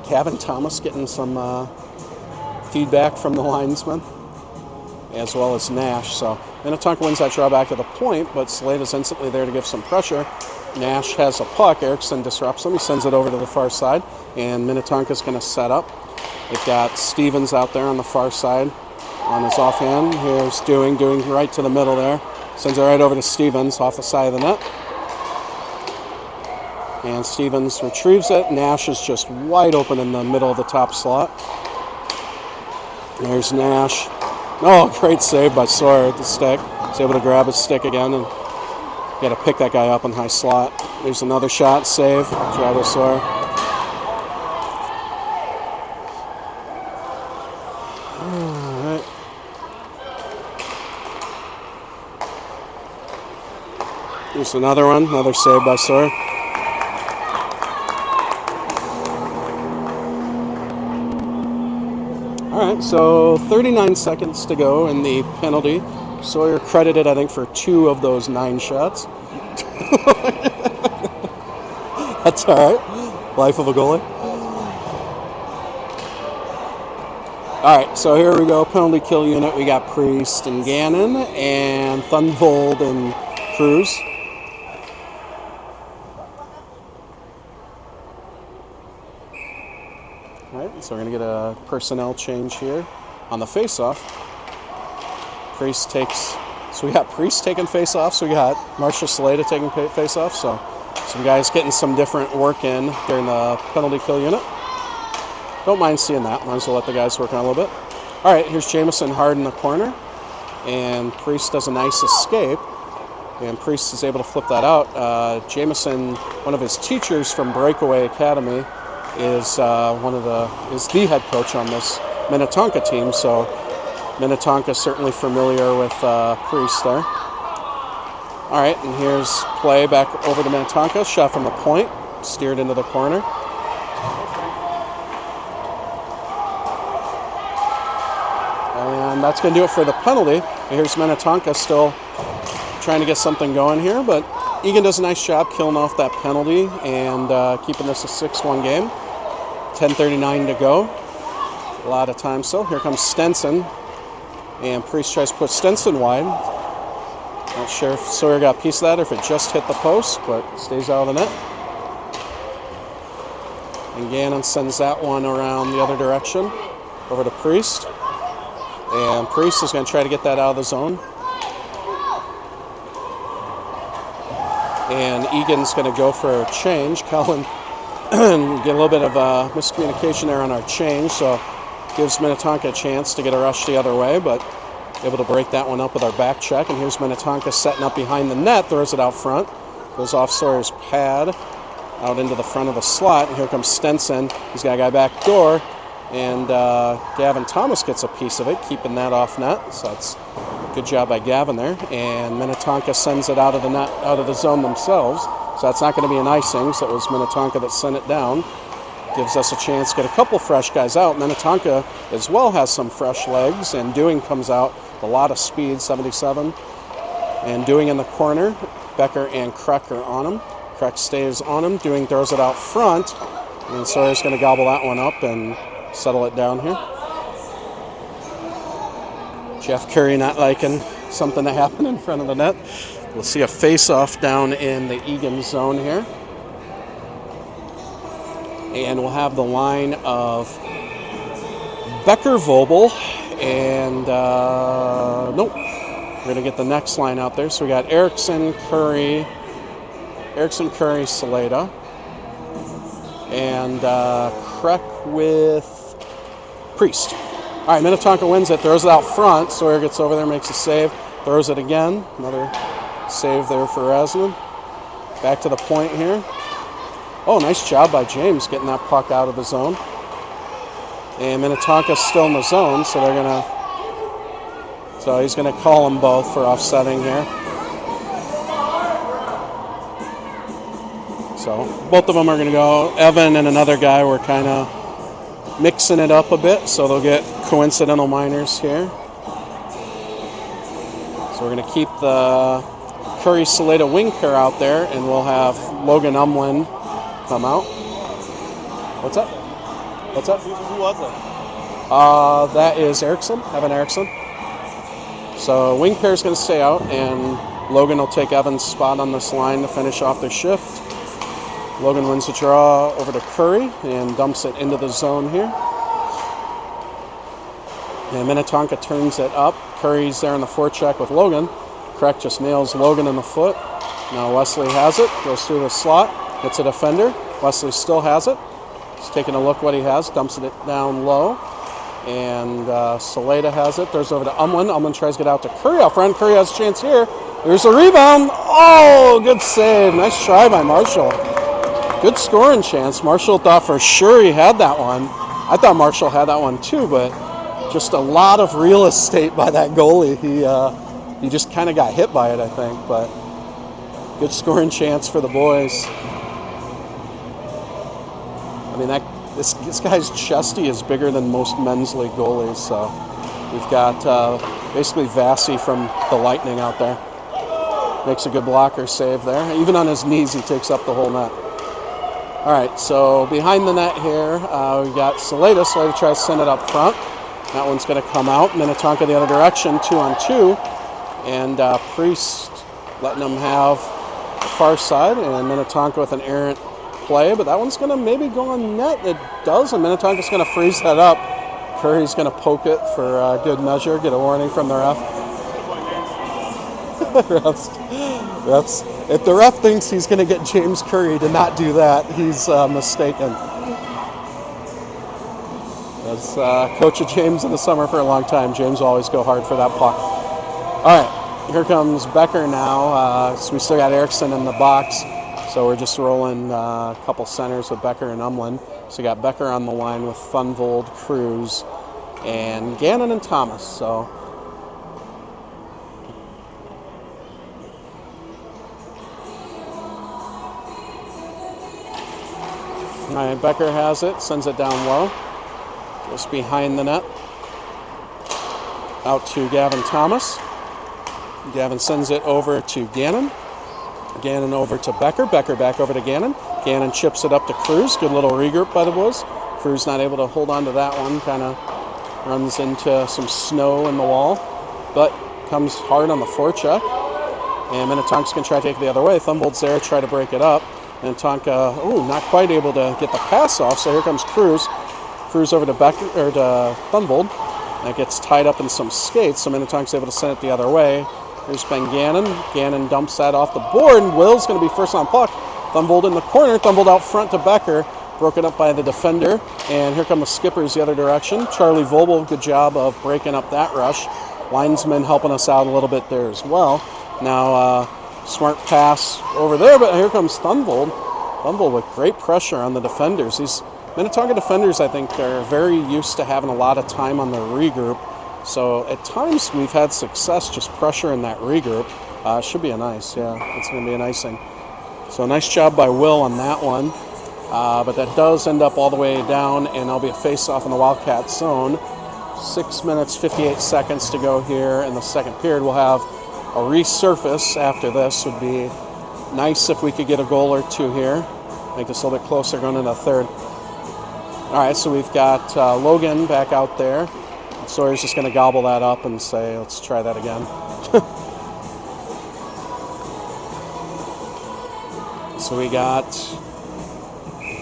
Gavin Thomas getting some feedback from the linesman, as well as Nash. So Minnetonka wins that draw back to the point, but Saleda's instantly there to give some pressure. Nash has a puck. Erickson disrupts him. He sends it over to the far side, and Minnetonka's going to set up. They've got Stevens out there on the far side on his offhand. Here's doing right to the middle there. Sends it right over to Stevens off the side of the net. And Stevens retrieves it. Nash is just wide open in the middle of the top slot. There's Nash. Oh, great save by Sawyer at the stick. He's able to grab his stick again, and got to pick that guy up in high slot. There's another shot, save. Travis Sawyer. All right. There's another one, another save by Sawyer. All right, so 39 seconds to go in the penalty. Sawyer credited, I think, for 2 of those 9 shots. That's all right. Life of a goalie. All right, so here we go. Penalty kill unit. We got Priest and Gannon and Thunvold and Cruz. All right, so we're going to get a personnel change here on the face-off. Priest takes, so we got Priest taking face-off, so we got Marshall Saleda taking face-off, so some guys getting some different work in during the penalty kill unit. Don't mind seeing that. Might as well let the guys work on a little bit. All right, here's Jamison hard in the corner, and Priest does a nice escape, and Priest is able to flip that out. Jamison, one of his teachers from Breakaway Academy, is the head coach on this Minnetonka team, so Minnetonka certainly familiar with Priest there. All right, and here's play back over to Minnetonka. Shot from the point, steered into the corner. And that's going to do it for the penalty. And here's Minnetonka still trying to get something going here, but Eagan does a nice job killing off that penalty and keeping this a 6-1 game. 10:39 to go. A lot of time still. Here comes Stenson. And Priest tries to put Stenson wide. Not sure if Sawyer got a piece of that or if it just hit the post, but stays out of the net. And Gannon sends that one around the other direction, over to Priest. And Priest is going to try to get that out of the zone. And Egan's going to go for a change. Cullen get a little bit of miscommunication there on our change, so gives Minnetonka a chance to get a rush the other way, but able to break that one up with our back check. And here's Minnetonka setting up behind the net, throws it out front. Goes off Sawyer's pad, out into the front of the slot. And here comes Stenson. He's got a guy back door. And Gavin Thomas gets a piece of it, keeping that off net. So that's a good job by Gavin there. And Minnetonka sends it out of the net, out of the zone themselves. So that's not going to be an icing. So it was Minnetonka that sent it down. Gives us a chance to get a couple fresh guys out. Minnetonka as well has some fresh legs. And Doing comes out with a lot of speed, 77. And Doing in the corner. Becker and Croix are on him. Croix stays on him. Doing throws it out front. And Sawyer's going to gobble that one up and settle it down here. Jeff Curry not liking something to happen in front of the net. We'll see a face-off down in the Eagan zone here. And we'll have the line of Becker, Vobel, and nope. We're going to get the next line out there. So we got Erickson, Curry, Saleda, and Croix with Priest. All right, Minnetonka wins it, throws it out front. Sawyer gets over there, makes a save, throws it again. Another save there for Rasmussen. Back to the point here. Oh, nice job by James getting that puck out of the zone. And Minnetonka's still in the zone, so they're gonna. So he's gonna call them both for offsetting here. So both of them are gonna go. Evan and another guy were kind of mixing it up a bit, so they'll get coincidental minors here. So we're gonna keep the Curry Saleda wing pair out there, and we'll have Logan Umlin come out. What's up? What's up? Who was it? That is Erickson, Evan Erickson. So wing pair is going to stay out, and Logan will take Evan's spot on this line to finish off their shift. Logan wins the draw over to Curry and dumps it into the zone here. And Minnetonka turns it up. Curry's there in the forecheck with Logan. Croix just nails Logan in the foot. Now Wesley has it, goes through the slot, gets a defender. Wesley still has it. He's taking a look what he has, dumps it down low. And Saleda has it, throws over to Umlin. Umlin tries to get out to Curry out front. Curry has a chance here. There's a rebound. Oh, good save. Nice try by Marshall. Good scoring chance. Marshall thought for sure he had that one. I thought Marshall had that one too, but just a lot of real estate by that goalie. He just kind of got hit by it, I think, but good scoring chance for the boys. I mean, this guy's chesty is bigger than most men's league goalies, so we've got basically Vassy from the Lightning out there. Makes a good blocker save there. Even on his knees, he takes up the whole net. All right, so behind the net here, we got Saleda. Saleda tries to send it up front. That one's going to come out. Minnetonka the other direction, 2-on-2. And Priest letting them have the far side. And Minnetonka with an errant play. But that one's going to maybe go on net. It does, and Minnetonka's going to freeze that up. Curry's going to poke it for good measure. Get a warning from the ref. refs. If the ref thinks he's going to get James Curry to not do that, he's mistaken. As coach of James in the summer for a long time, James will always go hard for that puck. All right, here comes Becker now. So we still got Erickson in the box, so we're just rolling a couple centers with Becker and Umlin. So we got Becker on the line with Thunvold, Cruz, and Gannon and Thomas. So all right, Becker has it, sends it down low. Goes behind the net. Out to Gavin Thomas. Gavin sends it over to Gannon. Gannon over to Becker. Becker back over to Gannon. Gannon chips it up to Cruz. Good little regroup by the boys. Cruz not able to hold on to that one. Kind of runs into some snow in the wall. But comes hard on the forecheck. And Minnetonka's going to try to take it the other way. Thunvold's there, try to break it up. Minnetonka, not quite able to get the pass off. So here comes Cruz. Cruz over to Becker, or to Thunvold. That gets tied up in some skates, so Minnetonka's able to send it the other way. Here's Ben Gannon. Gannon dumps that off the board, and Will's going to be first on puck. Thunvold in the corner. Thunvold out front to Becker. broken up by the defender. And here come the skippers the other direction. Charlie Vobel, good job of breaking up that rush. Linesman helping us out a little bit there as well. Now, smart pass over there, but here comes Thunvold. Thunvold with great pressure on the defenders. These Minnetonka defenders, I think, are very used to having a lot of time on their regroup. So at times we've had success just pressuring that regroup. Should be a nice, yeah, it's going to be a nice thing. So nice job by Will on that one. But that does end up all the way down, and there'll be a face-off in the Wildcat zone. 6 minutes, 58 seconds to go here in the second period. We'll have a resurface after this. Would be nice if we could get a goal or two here. Make this a little bit closer going into the third. All right, so we've got Logan back out there. Sawyer's just going to gobble that up and say, let's try that again. So we got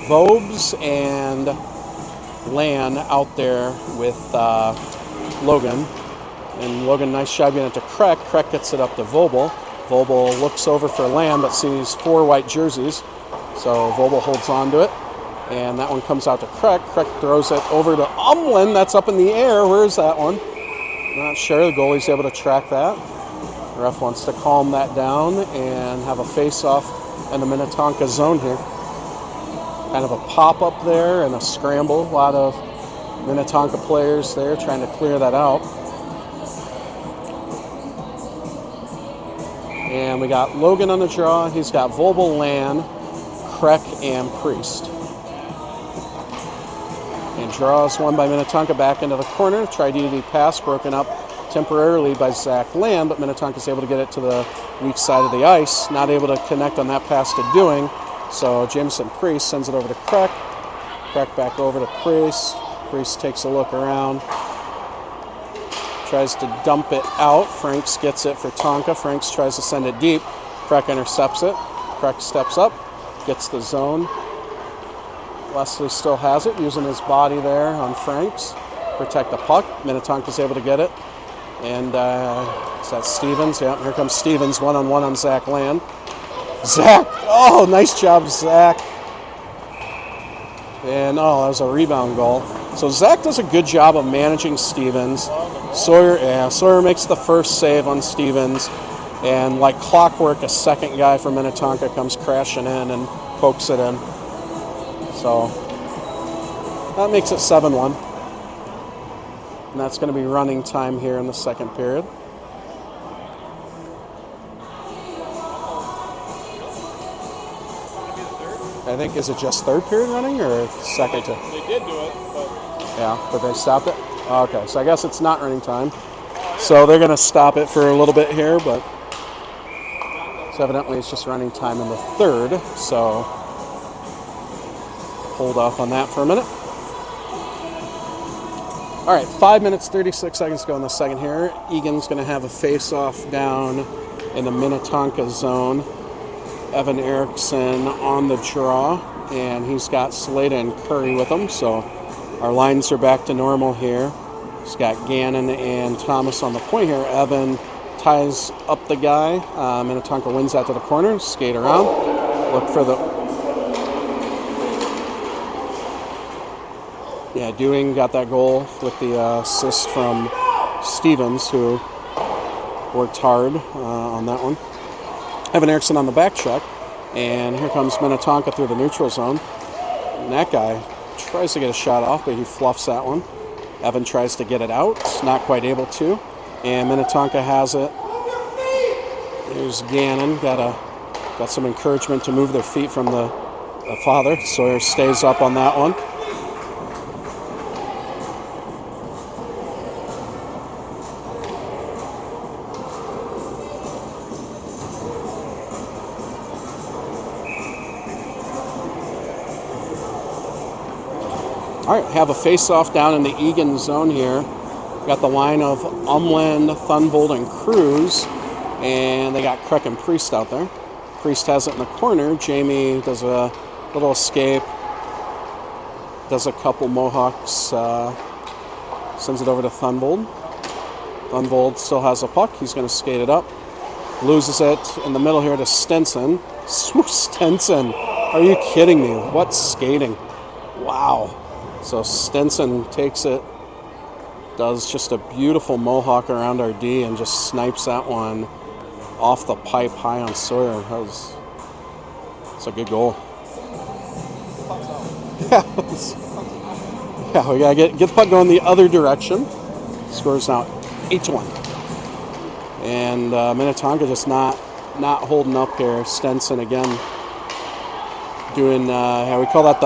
Vobes and Lan out there with Logan. And Logan, nice job getting it to Croix. Croix gets it up to Vobel. Vobel looks over for Lan, but sees 4 white jerseys. So Vobel holds on to it. And that one comes out to Croix. Croix throws it over to Umlin. That's up in the air. Where is that one? Not sure. The goalie's able to track that. The ref wants to calm that down and have a face-off in the Minnetonka zone here. Kind of a pop-up there and a scramble. A lot of Minnetonka players there trying to clear that out. And we got Logan on the draw. He's got Vobel, Lan, Croix, and Priest. And draws one by Minnetonka back into the corner. Tried DD pass broken up temporarily by Zach Lamb, but Minnetonka's able to get it to the weak side of the ice. Not able to connect on that pass to Doing. So Jameson Priest sends it over to Croix. Croix back over to Priest. Priest takes a look around. Tries to dump it out. Franks gets it for Tonka. Franks tries to send it deep. Croix intercepts it. Croix steps up, gets the zone. Wesley still has it, using his body there on Franks. Protect the puck. Minnetonka's able to get it. And is that Stevens? Yeah, here comes Stevens, one-on-one on Zach Land. Zach, oh, nice job, Zach. And, oh, that was a rebound goal. So Zach does a good job of managing Stevens. Sawyer makes the first save on Stevens. And like clockwork, a second guy from Minnetonka comes crashing in and pokes it in. So that makes it 7-1. And that's going to be running time here in the second period. I think, is it just third period running or second? They did do it, but... Yeah, but they stopped it? Okay, so I guess it's not running time. So they're going to stop it for a little bit here, but... So evidently it's just running time in the third, so... Hold off on that for a minute. All right, 5 minutes, 36 seconds to go in the second here. Egan's going to have a face-off down in the Minnetonka zone. Evan Erickson on the draw, and he's got Saleda and Curry with him, so our lines are back to normal here. He's got Gannon and Thomas on the point here. Evan ties up the guy. Minnetonka wins that to the corner, skate around, look for the... Yeah, Dewing got that goal with the assist from Stevens, who worked hard on that one. Evan Erickson on the back check, and here comes Minnetonka through the neutral zone. And that guy tries to get a shot off, but he fluffs that one. Evan tries to get it out, not quite able to, and Minnetonka has it. There's Gannon, got some encouragement to move their feet from the father. Sawyer stays up on that one. All right, have a face-off down in the Eagan zone here. Got the line of Umland, Thunvold, and Cruz, and they got Croix and Priest out there. Priest has it in the corner. Jamie does a little escape, does a couple Mohawks, sends it over to Thunvold. Thunvold still has a puck. He's going to skate it up. Loses it in the middle here to Stenson. Stenson, are you kidding me? What skating? Wow. So Stenson takes it, does just a beautiful mohawk around our D and just snipes that one off the pipe high on Sawyer. That's a good goal. Yeah, we gotta get the puck going the other direction. Scores now 8-1. And Minnetonka just not holding up here. Stenson again doing, we call that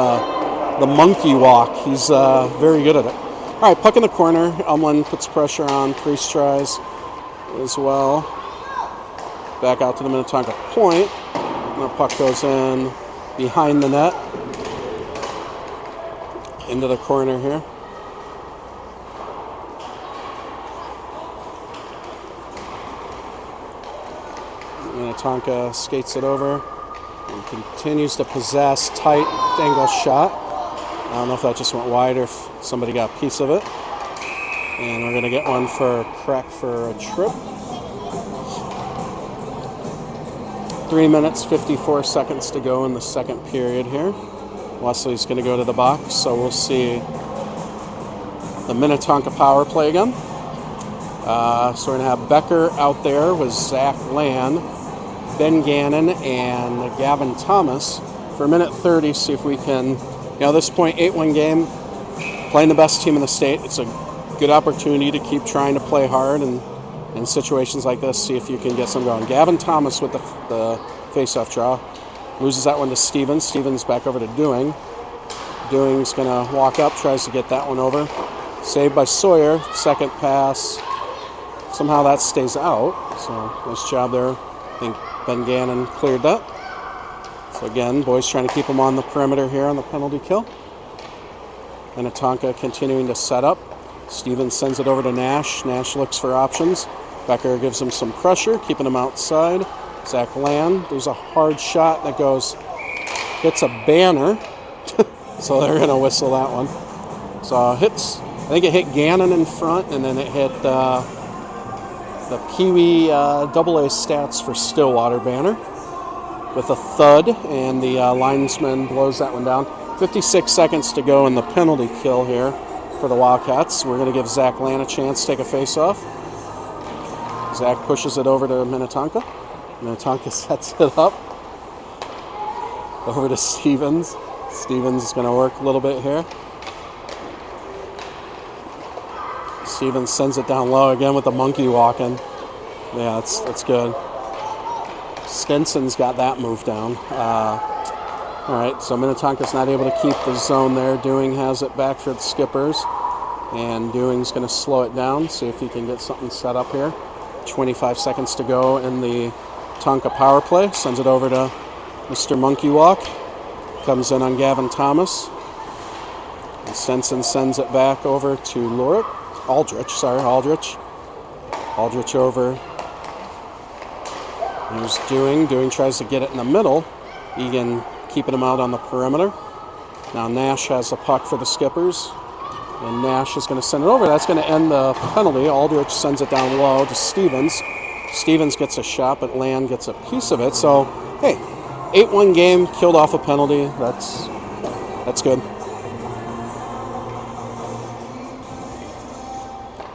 the monkey walk. He's very good at it. All right, puck in the corner. Umlin puts pressure on. Priest tries as well. Back out to the Minnetonka point. And the puck goes in behind the net. Into the corner here. Minnetonka skates it over and continues to possess. Tight angle shot. I don't know if that just went wide or if somebody got a piece of it. And we're going to get one for Croix for a trip. 3 minutes, 54 seconds to go in the second period here. Wesley's going to go to the box, so we'll see the Minnetonka power play again. So we're going to have Becker out there with Zach Land, Ben Gannon, and Gavin Thomas for a minute 30. See if we can, at this point, 8-1 game, playing the best team in the state. It's a good opportunity to keep trying to play hard and in situations like this, see if you can get some going. Gavin Thomas with the face-off draw. Loses that one to Stevens. Stevens back over to Doing. Doing's going to walk up, tries to get that one over. Saved by Sawyer. Second pass. Somehow that stays out. So nice job there. I think Ben Gannon cleared that. So again, boys trying to keep them on the perimeter here on the penalty kill. Minnetonka continuing to set up. Stevens sends it over to Nash. Nash looks for options. Becker gives him some pressure, keeping him outside. Zach Land, there's a hard shot that hits a banner. So they're going to whistle that one. So I think it hit Gannon in front, and then it hit the PWAA stats for Stillwater banner with a thud, and the linesman blows that one down. 56 seconds to go in the penalty kill here for the Wildcats. We're going to give Zach Land a chance to take a face-off. Zach pushes it over to Minnetonka. Minnetonka sets it up. Over to Stevens. Stevens is going to work a little bit here. Stevens sends it down low again with the monkey walking. Yeah, that's good. Stenson's got that move down. All right, so Minnetonka's not able to keep the zone there. Doing has it back for the Skippers. And Doing's going to slow it down, see if he can get something set up here. 25 seconds to go in the Tonka power play. Sends it over to Mr. Monkey Walk. Comes in on Gavin Thomas. And Stenson sends it back over to Aldrich. Aldrich over. There's Doing. Doing tries to get it in the middle. Eagan keeping him out on the perimeter. Now Nash has the puck for the Skippers. And Nash is going to send it over. That's going to end the penalty. Aldrich sends it down low to Stevens. Stevens gets a shot, but Land gets a piece of it. So, hey, 8-1 game, killed off a penalty. That's good.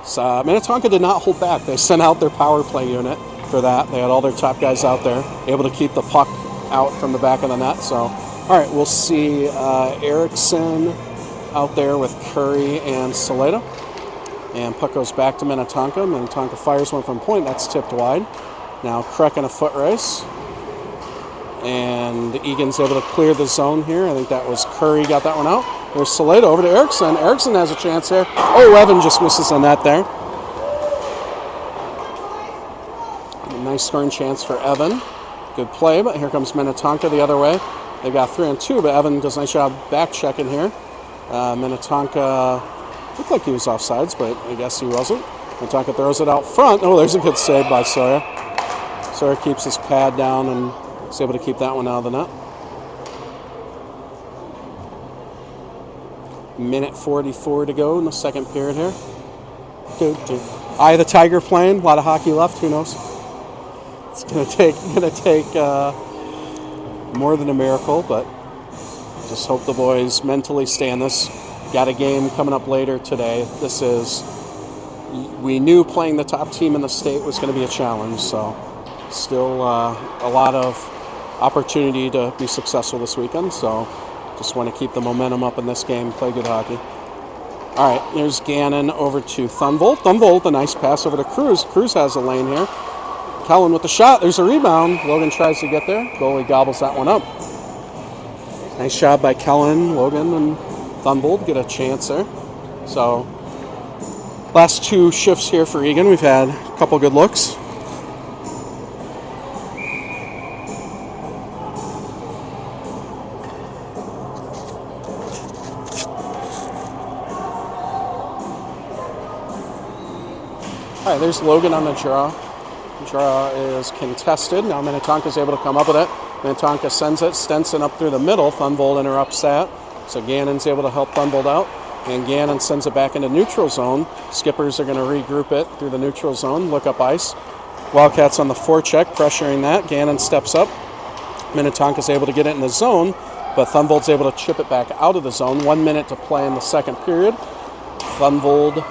So, Minnetonka did not hold back. They sent out their power play unit for that. They had all their top guys out there, able to keep the puck out from the back of the net. So, all right, we'll see Erickson out there with Curry and Saleta. And puck goes back to Minnetonka. Minnetonka fires one from point. That's tipped wide. Now Croix in a foot race. And Egan's able to clear the zone here. I think that was Curry got that one out. There's Saleta over to Erickson. Erickson has a chance there. Oh, Evan just misses the net there. A nice scoring chance for Evan. Good play, but here comes Minnetonka the other way. They've got 3-on-2, but Evan does a nice job back checking here. Minnetonka looked like he was offsides, but I guess he wasn't. Minnetonka throws it out front. Oh, there's a good save by Sawyer. Sawyer keeps his pad down and is able to keep that one out of the net. Minute 44 to go in the second period here. Eye of the Tiger playing. A lot of hockey left. Who knows? It's gonna take more than a miracle, but Just hope the boys mentally stay in this. Got a game coming up later today. We knew playing the top team in the state was going to be a challenge, so still a lot of opportunity to be successful this weekend. So just want to keep the momentum up in this game, play good hockey. All right, there's Gannon over to Thunvold. Thunvold, a nice pass over to Cruz. Cruz has a lane here. Kellen with the shot. There's a rebound. Logan tries to get there. Goalie gobbles that one up. Nice job by Kellen, Logan, and Thunvold. Get a chance there. So, last two shifts here for Eagan. We've had a couple good looks. All right, there's Logan on the draw. Draw is contested. Now Minnetonka is able to come up with it. Minnetonka sends it. Stenson up through the middle. Thunvold interrupts that. So Gannon's able to help Thunvold out. And Gannon sends it back into neutral zone. Skippers are going to regroup it through the neutral zone. Look up ice. Wildcats on the forecheck, pressuring that. Gannon steps up. Minnetonka's able to get it in the zone, but Thunvold's able to chip it back out of the zone. 1 minute to play in the second period. Thunvold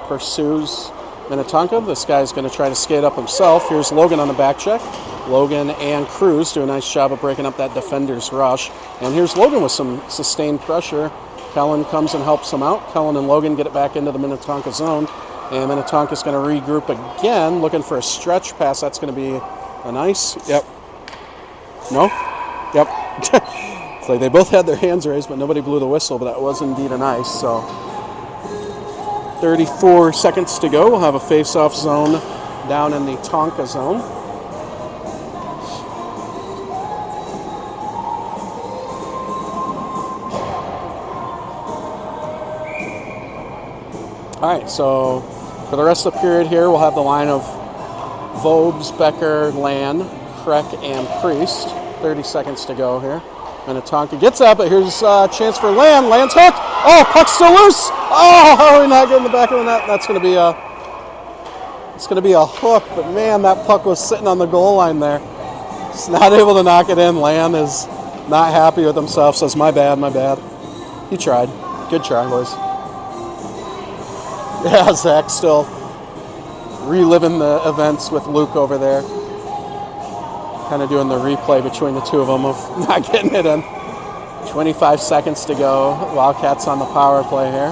pursues Minnetonka. This guy's going to try to skate up himself. Here's Logan on the back check. Logan and Cruz do a nice job of breaking up that defender's rush. And here's Logan with some sustained pressure. Kellen comes and helps him out. Kellen and Logan get it back into the Minnetonka zone. And Minnetonka's going to regroup again, looking for a stretch pass. That's going to be a nice, yep. No? Yep. It's like they both had their hands raised, but nobody blew the whistle, but that was indeed a nice. So 34 seconds to go. We'll have a face-off zone down in the Tonka zone. All right, so for the rest of the period here, we'll have the line of Vobes, Becker, Land, Kreck, and Priest. 30 seconds to go here. Minnetonka gets that, but here's a chance for Land. Land's hooked. Oh, puck's still loose. Oh, how are we not getting the back of the net? That's going to be a hook, but man, that puck was sitting on the goal line there. Just not able to knock it in. Land is not happy with himself, says, my bad. He tried. Good try, boys. Yeah, Zach still reliving the events with Luke over there. Kind of doing the replay between the two of them of not getting it in. 25 seconds to go. Wildcats on the power play here.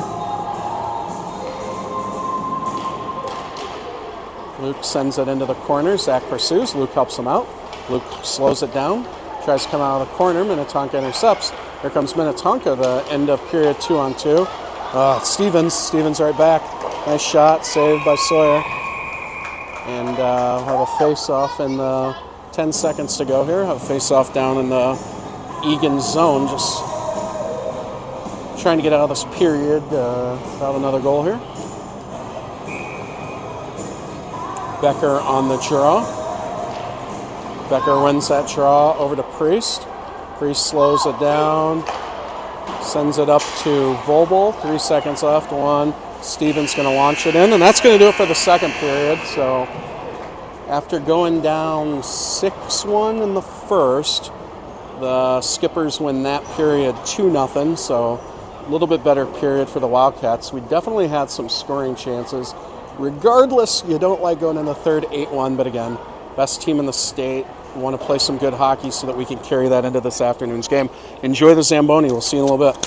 Luke sends it into the corner. Zach pursues. Luke helps him out. Luke slows it down. Tries to come out of the corner. Minnetonka intercepts. Here comes Minnetonka, the end of period 2-on-2. Stevens right back. Nice shot, saved by Sawyer. And we'll have a face-off in the 10 seconds to go here. Have a face-off down in the Eagan zone. Just trying to get out of this period without another goal here. Becker on the draw. Becker wins that draw over to Priest. Priest slows it down. Sends it up to Vobel. 3 seconds left. One. Stevens going to launch it in, and that's going to do it for the second period. So after going down 6-1 in the first, the Skippers win that period 2-0. So a little bit better period for the Wildcats. We definitely had some scoring chances. Regardless, you don't like going in the third 8-1, but again, best team in the state. We want to play some good hockey so that we can carry that into this afternoon's game. Enjoy the Zamboni. We'll see you in a little bit.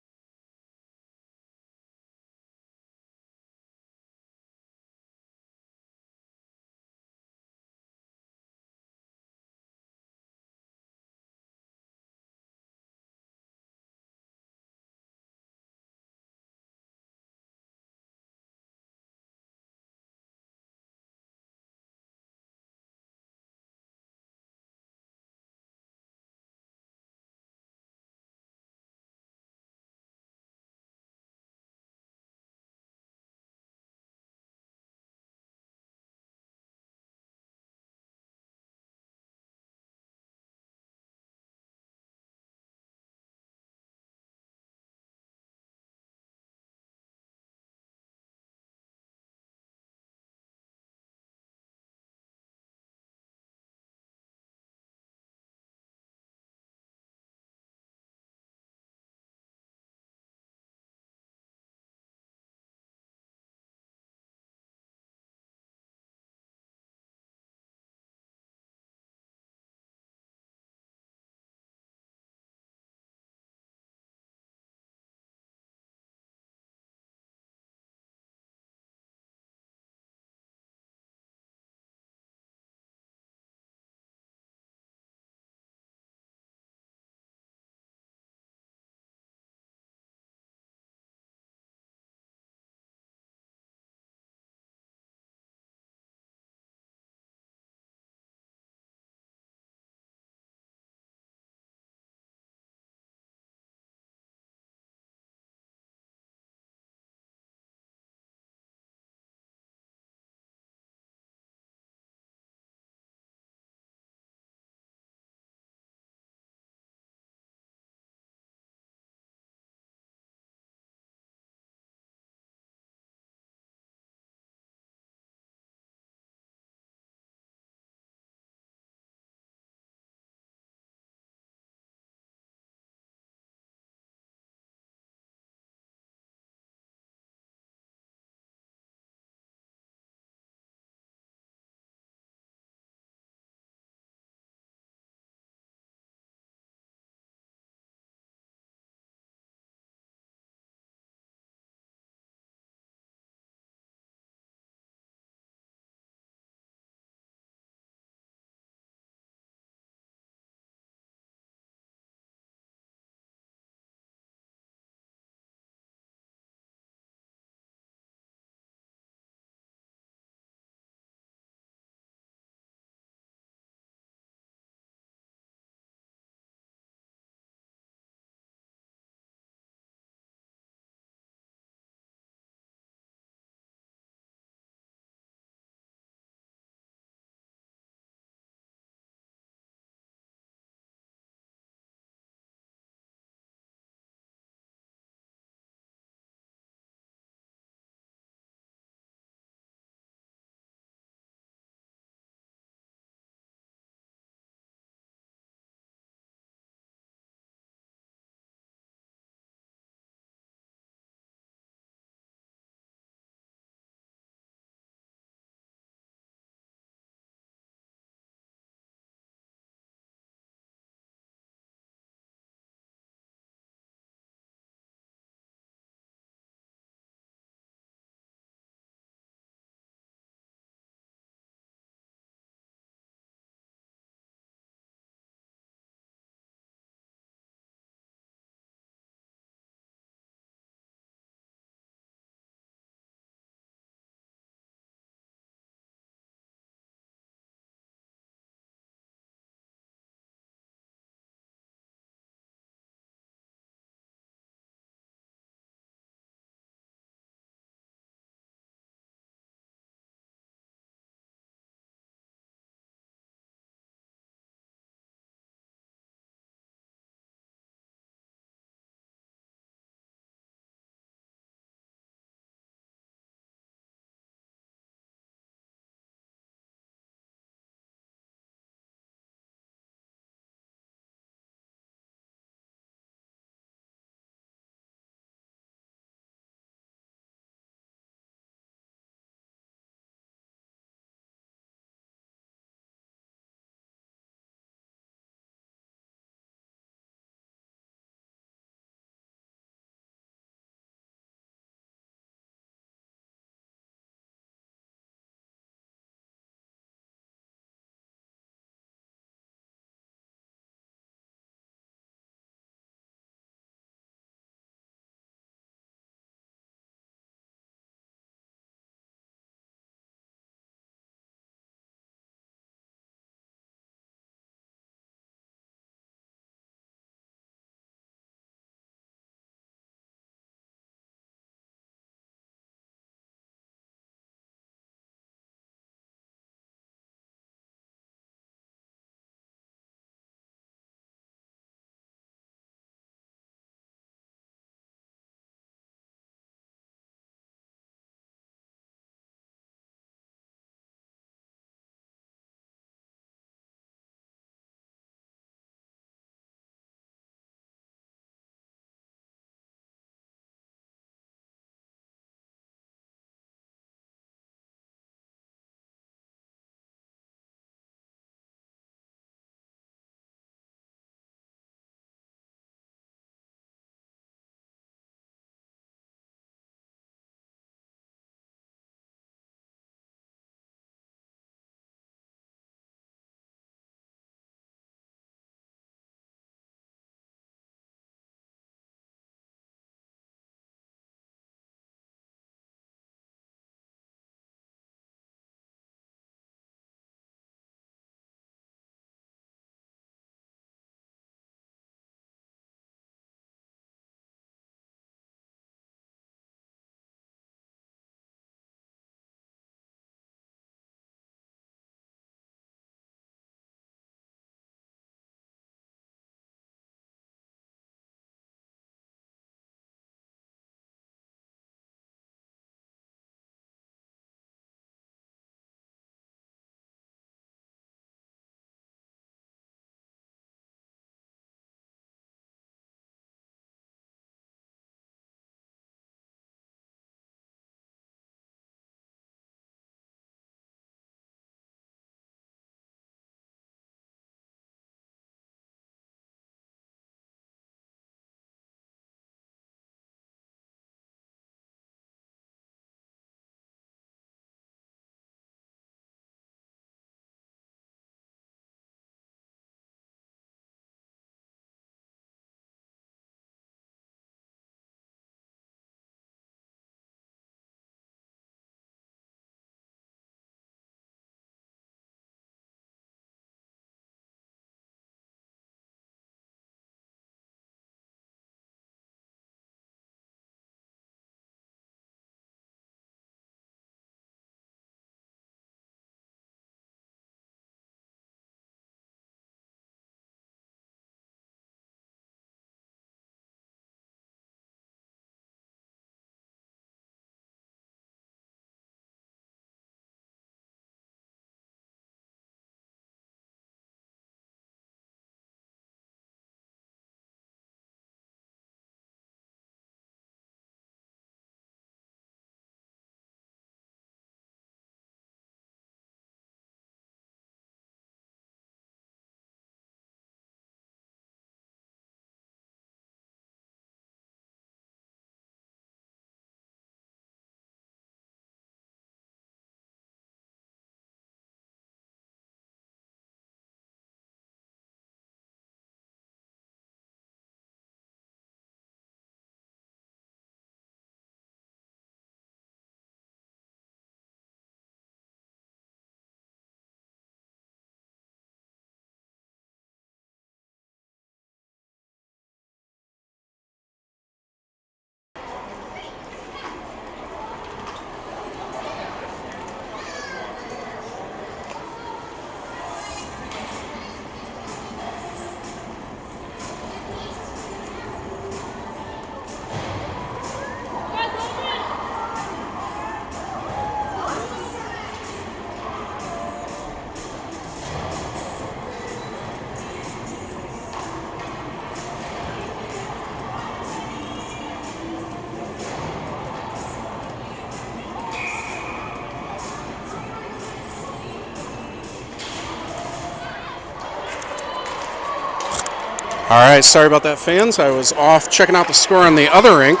All right, sorry about that, fans. I was off checking out the score on the other rink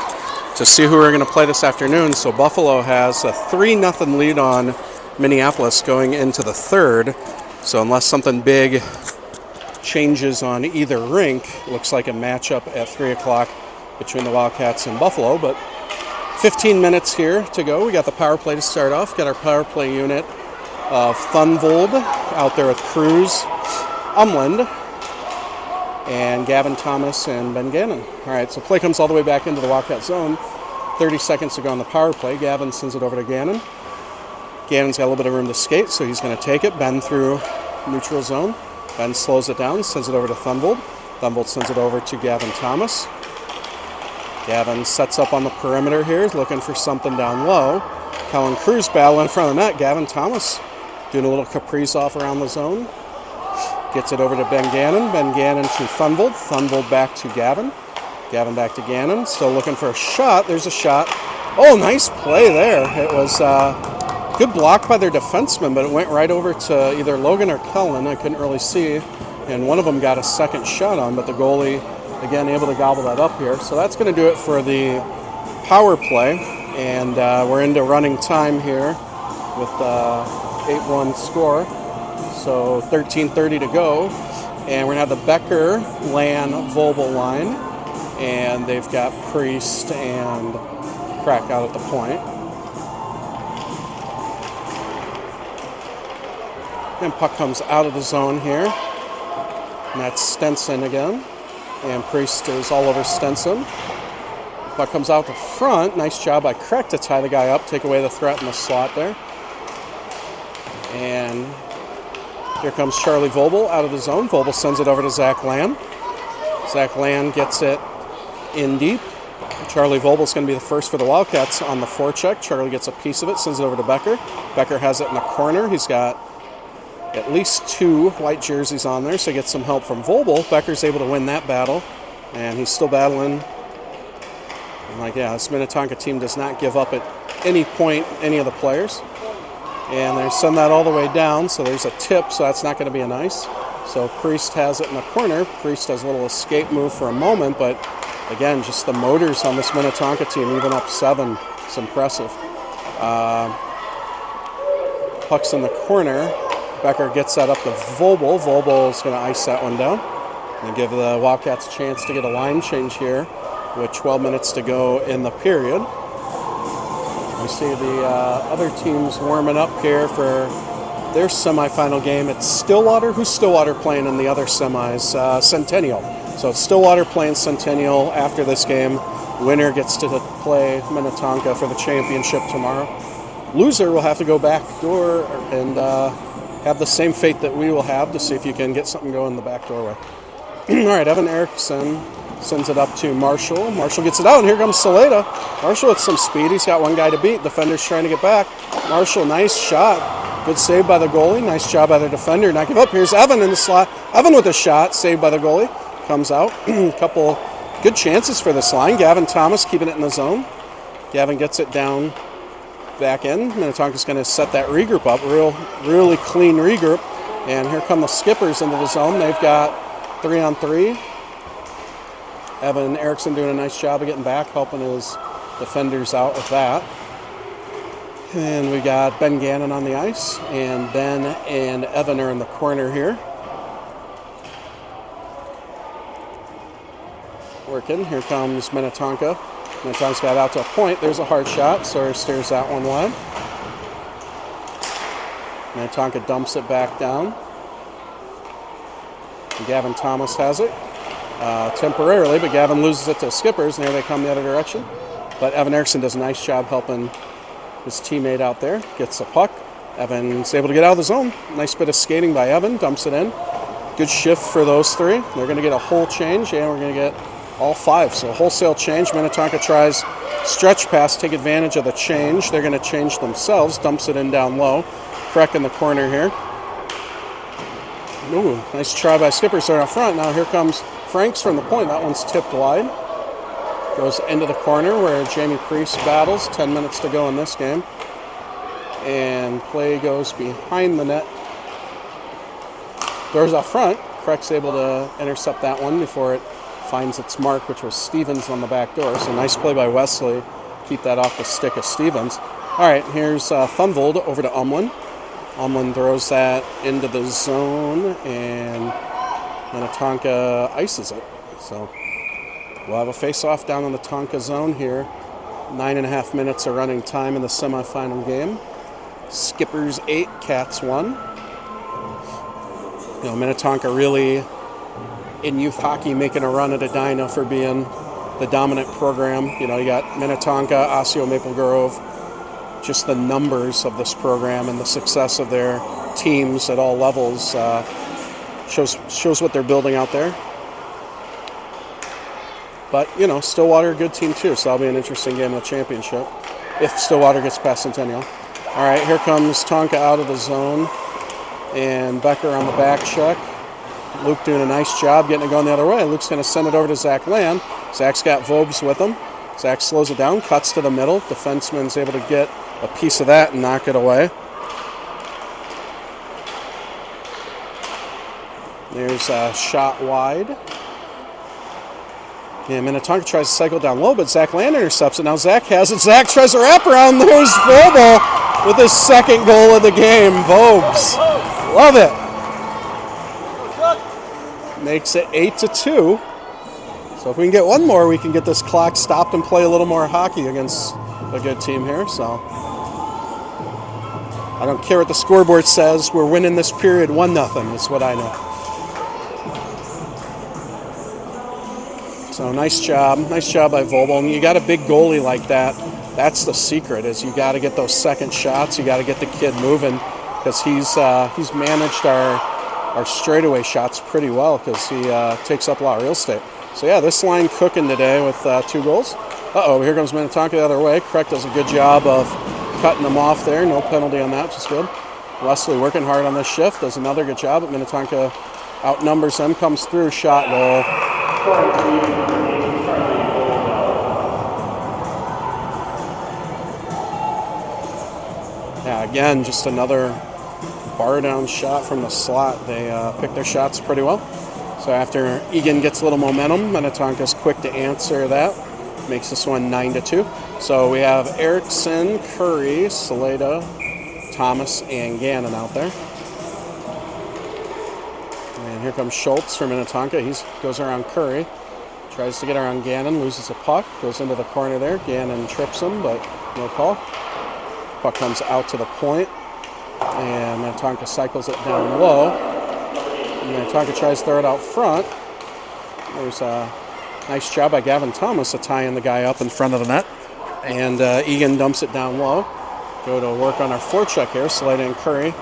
to see who we're going to play this afternoon. So Buffalo has a 3-0 lead on Minneapolis going into the third. So unless something big changes on either rink, looks like a matchup at 3 o'clock between the Wildcats and Buffalo. But 15 minutes here to go. We got the power play to start off. Got our power play unit of Thunvold out there with Cruz, Umland, and Gavin Thomas and Ben Gannon. All right, so play comes all the way back into the Wildcat zone. 30 seconds to go on the power play. Gavin sends it over to Gannon. Gannon's got a little bit of room to skate, so he's going to take it. Ben through neutral zone. Ben slows it down, sends it over to Thunvold. Thunvold sends it over to Gavin Thomas. Gavin sets up on the perimeter here, looking for something down low. Colin Cruz battle in front of the net. Gavin Thomas doing a little caprice off around the zone. Gets it over to Ben Gannon. Ben Gannon to Thunvold. Thunvold back to Gavin. Gavin back to Gannon. Still looking for a shot. There's a shot. Oh, nice play there. It was good block by their defenseman, but it went right over to either Logan or Kellen. I couldn't really see. And one of them got a second shot on, but the goalie, again, able to gobble that up here. So that's going to do it for the power play. And we're into running time here with 8-1 score. So 13:30 to go. And we're going to have the Becker, Lan, Vobel line. And they've got Priest and Crack out at the point. And puck comes out of the zone here. And that's Stenson again. And Priest is all over Stenson. Puck comes out the front. Nice job by Crack to tie the guy up, take away the threat in the slot there. And here comes Charlie Vobel out of the zone. Vobel sends it over to Zach Land. Zach Land gets it in deep. Charlie Vobel's going to be the first for the Wildcats on the forecheck. Charlie gets a piece of it, sends it over to Becker. Becker has it in the corner. He's got at least 2 white jerseys on there, so he gets some help from Vobel. Becker's able to win that battle, and he's still battling. And this Minnetonka team does not give up at any point, any of the players. And they send that all the way down, so there's a tip, so that's not going to be a nice. So Priest has it in the corner. Priest does a little escape move for a moment, but again, just the motors on this Minnetonka team, even up 7, it's impressive. Puck's in the corner. Becker gets that up to Vobel. Vobel's going to ice that one down and give the Wildcats a chance to get a line change here with 12 minutes to go in the period. We see the other teams warming up here for their semifinal game. It's Stillwater. Who's Stillwater playing in the other semis? Centennial. So Stillwater playing Centennial after this game. Winner gets to play Minnetonka for the championship tomorrow. Loser will have to go back door and have the same fate that we will have to see if you can get something going in the back doorway. All right, Evan Erickson sends it up to Marshall. Marshall gets it out, and here comes Saleda. Marshall with some speed. He's got one guy to beat. Defender's trying to get back. Marshall, nice shot. Good save by the goalie. Nice job by the defender. Not give up. Here's Evan in the slot. Evan with a shot. Saved by the goalie. Comes out. A couple good chances for this line. Gavin Thomas keeping it in the zone. Gavin gets it down back in. Minnetonka's going to set that regroup up. Really clean regroup. And here come the Skippers into the zone. They've got 3-on-3. Evan Erickson doing a nice job of getting back, helping his defenders out with that. And we got Ben Gannon on the ice, and Ben and Evan are in the corner here. Working. Here comes Minnetonka. Minnetonka's got out to a point. There's a hard shot. Sawyer steers that one wide. Minnetonka dumps it back down. And Gavin Thomas has it. Temporarily, but Gavin loses it to Skippers, and here they come the other direction. But Evan Erickson does a nice job helping his teammate out there. Gets the puck. Evan's able to get out of the zone. Nice bit of skating by Evan. Dumps it in. Good shift for those 3. They're going to get a whole change, and we're going to get all 5. So wholesale change. Minnetonka tries stretch pass, take advantage of the change. They're going to change themselves. Dumps it in down low. Crack in the corner here. Ooh, nice try by Skippers there out front. Now here comes Franks from the point. That one's tipped wide. Goes into the corner where Jamie Priest battles. 10 minutes to go in this game. And play goes behind the net. Doors out front. Croix able to intercept that one before it finds its mark, which was Stevens on the back door. So nice play by Wesley. Keep that off the stick of Stevens. All right, here's Thunvold over to Umlin. Umlin throws that into the zone, and Minnetonka ices it. So we'll have a face-off down in the Tonka zone here. 9.5 minutes of running time in the semifinal game. Skippers 8, Cats 1. Minnetonka really in youth hockey making a run at Edina for being the dominant program. You got Minnetonka, Osseo, Maple Grove, just the numbers of this program and the success of their teams at all levels shows what they're building out there. But, Stillwater, a good team too, so that'll be an interesting game of the championship if Stillwater gets past Centennial. All right, here comes Tonka out of the zone, and Becker on the back check. Luke doing a nice job getting it going the other way. Luke's going to send it over to Zach Land. Zach's got Vobes with him. Zach slows it down, cuts to the middle. Defenseman's able to get a piece of that and knock it away. There's a shot wide. And Minnetonka tries to cycle down low, but Zach Land intercepts it. Now Zach has it. Zach tries to wrap around. There's Vobel with his second goal of the game. Vobes. Love it. Makes it 8-2. So if we can get one more, we can get this clock stopped and play a little more hockey against a good team here. So I don't care what the scoreboard says. We're winning this period 1-0 is what I know. So nice job by Vobel. And you got a big goalie like that. That's the secret, is you got to get those second shots. You got to get the kid moving, because he's managed our straightaway shots pretty well, because he takes up a lot of real estate. So yeah, this line cooking today with 2 goals. Here comes Minnetonka the other way. Croix does a good job of cutting them off there. No penalty on that, which is good. Wesley working hard on this shift, does another good job, but Minnetonka outnumbers them, comes through, shot goal. Yeah, again, just another bar down shot from the slot. They pick their shots pretty well. So after Eagan gets a little momentum, Minnetonka's quick to answer that. Makes this one 9-2. So we have Erickson, Curry, Saleda, Thomas, and Gannon out there. And here comes Schultz from Minnetonka. He goes around Curry. Tries to get around Gannon, loses a puck, goes into the corner there. Gannon trips him, but no call. Puck comes out to the point, and Minnetonka cycles it down low. And Minnetonka tries to throw it out front. There's a nice job by Gavin Thomas of tying the guy up in front of the net. And Eagan dumps it down low. Go to work on our forecheck here, Saleda and Curry.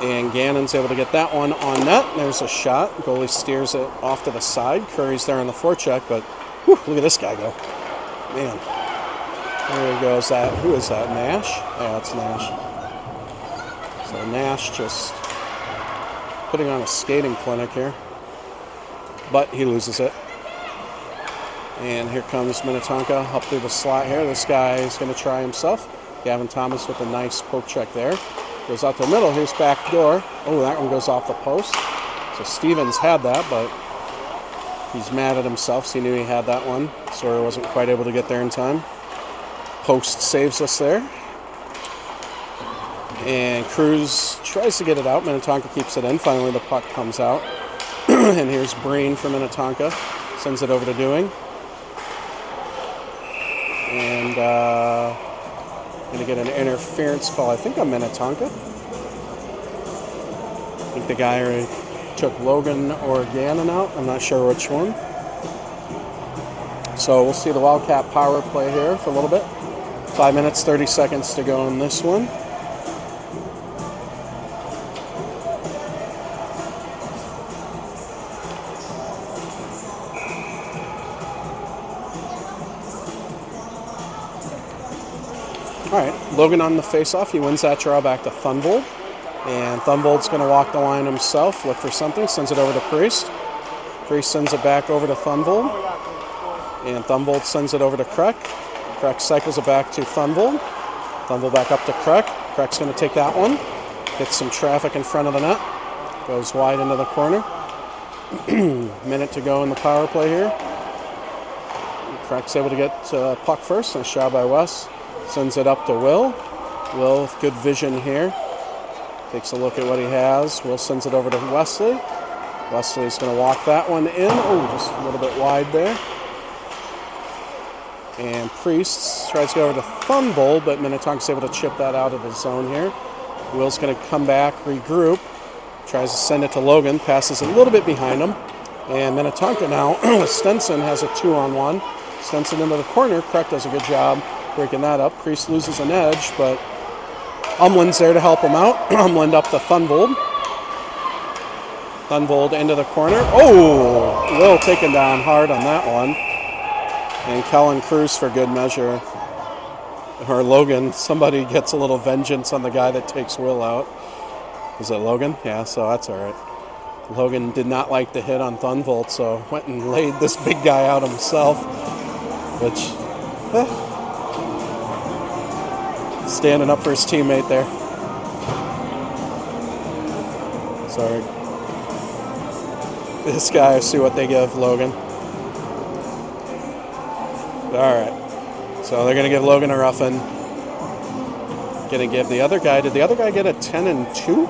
And Gannon's able to get that one on net. There's a shot. Goalie steers it off to the side. Curry's there on the forecheck, but whew, look at this guy go. Man. There goes that. Who is that? Nash? Yeah, it's Nash. So Nash just putting on a skating clinic here. But he loses it. And here comes Minnetonka up through the slot here. This guy is going to try himself. Gavin Thomas with a nice poke check there. Goes out the middle. Here's back door. Oh, that one goes off the post. So Stevens had that, but he's mad at himself. So he knew he had that one. Sawyer wasn't quite able to get there in time. Post saves us there. And Cruz tries to get it out. Minnetonka keeps it in. Finally, the puck comes out. And here's Breen for Minnetonka. Sends it over to Doing. And going to get an interference call, I think, on Minnetonka. I think the guy already took Logan or Gannon out. I'm not sure which one. So we'll see the Wildcat power play here for a little bit. 5 minutes, 30 seconds to go in this one. All right, Logan on the face-off. He wins that draw back to Thunvold. And Thunvold's going to walk the line himself, look for something, sends it over to Priest. Priest sends it back over to Thunvold. And Thunvold sends it over to Croix. Croix cycles it back to Thunvold. Thunvold back up to Croix. Croix's going to take that one. Gets some traffic in front of the net. Goes wide into the corner. Minute to go in the power play here. Croix able to get puck first. Nice job by Wes. Sends it up to Will. Will with good vision here. Takes a look at what he has. Will sends it over to Wesley. Wesley's going to walk that one in. Oh, just a little bit wide there. And Priest tries to go over to Thunvold, but Minnetonka's able to chip that out of the zone here. Will's going to come back, regroup. Tries to send it to Logan. Passes a little bit behind him. And Minnetonka now, with Stenson, has a 2-on-1. Stenson into the corner. Croix does a good job breaking that up. Priest loses an edge, but Umland's there to help him out. Umland up to Thunvold. Thunvold into the corner. Oh! Will taken down hard on that one. And Kellen Cruz for good measure. Or Logan. Somebody gets a little vengeance on the guy that takes Will out. Is it Logan? Yeah, so that's all right. Logan did not like the hit on Thunvold, so went and laid this big guy out himself. Which, standing up for his teammate there. Sorry. This guy, see what they give Logan. All right. So they're going to give Logan a roughing. Going to give the other guy, did the other guy get a 10 and 2?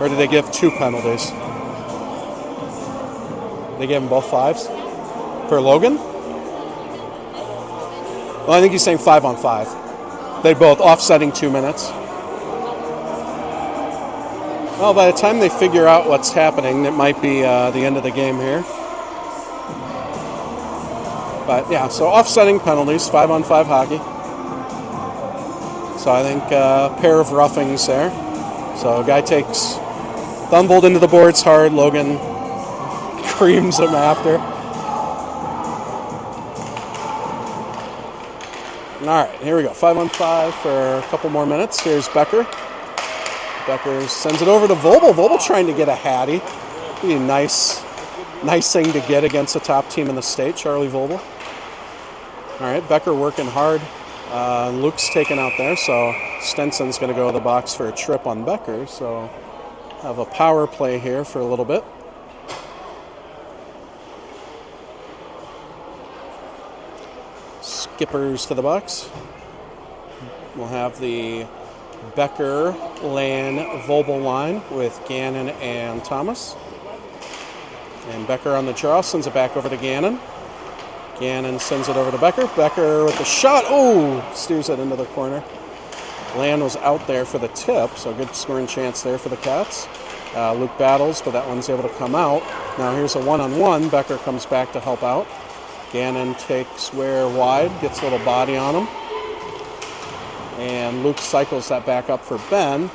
Or did they give 2 penalties? They gave him both 5s? For Logan? Well, I think he's saying 5-on-5. They both offsetting 2 minutes. Well, by the time they figure out what's happening, it might be the end of the game here. But yeah, so offsetting penalties, 5-on-5 hockey. So I think a pair of roughings there. So a guy takes Thunvold into the boards hard. Logan creams him after. All right, here we go. 5-on-5 for a couple more minutes. Here's Becker. Becker sends it over to Vobel. Vobel trying to get a hattie. Be a nice thing to get against the top team in the state, Charlie Vobel. All right, Becker working hard. Luke's taken out there, so Stenson's going to go to the box for a trip on Becker. So have a power play here for a little bit. Skippers to the box. We'll have the Becker, Lan, Vobel line with Gannon and Thomas. And Becker on the draw, sends it back over to Gannon. Gannon sends it over to Becker. Becker with the shot. Oh, steers it into the corner. Lan was out there for the tip, so good scoring chance there for the Cats. Luke battles, but that one's able to come out. Now here's a 1-on-1. Becker comes back to help out. Gannon takes Ware wide, gets a little body on him. And Luke cycles that back up for Ben.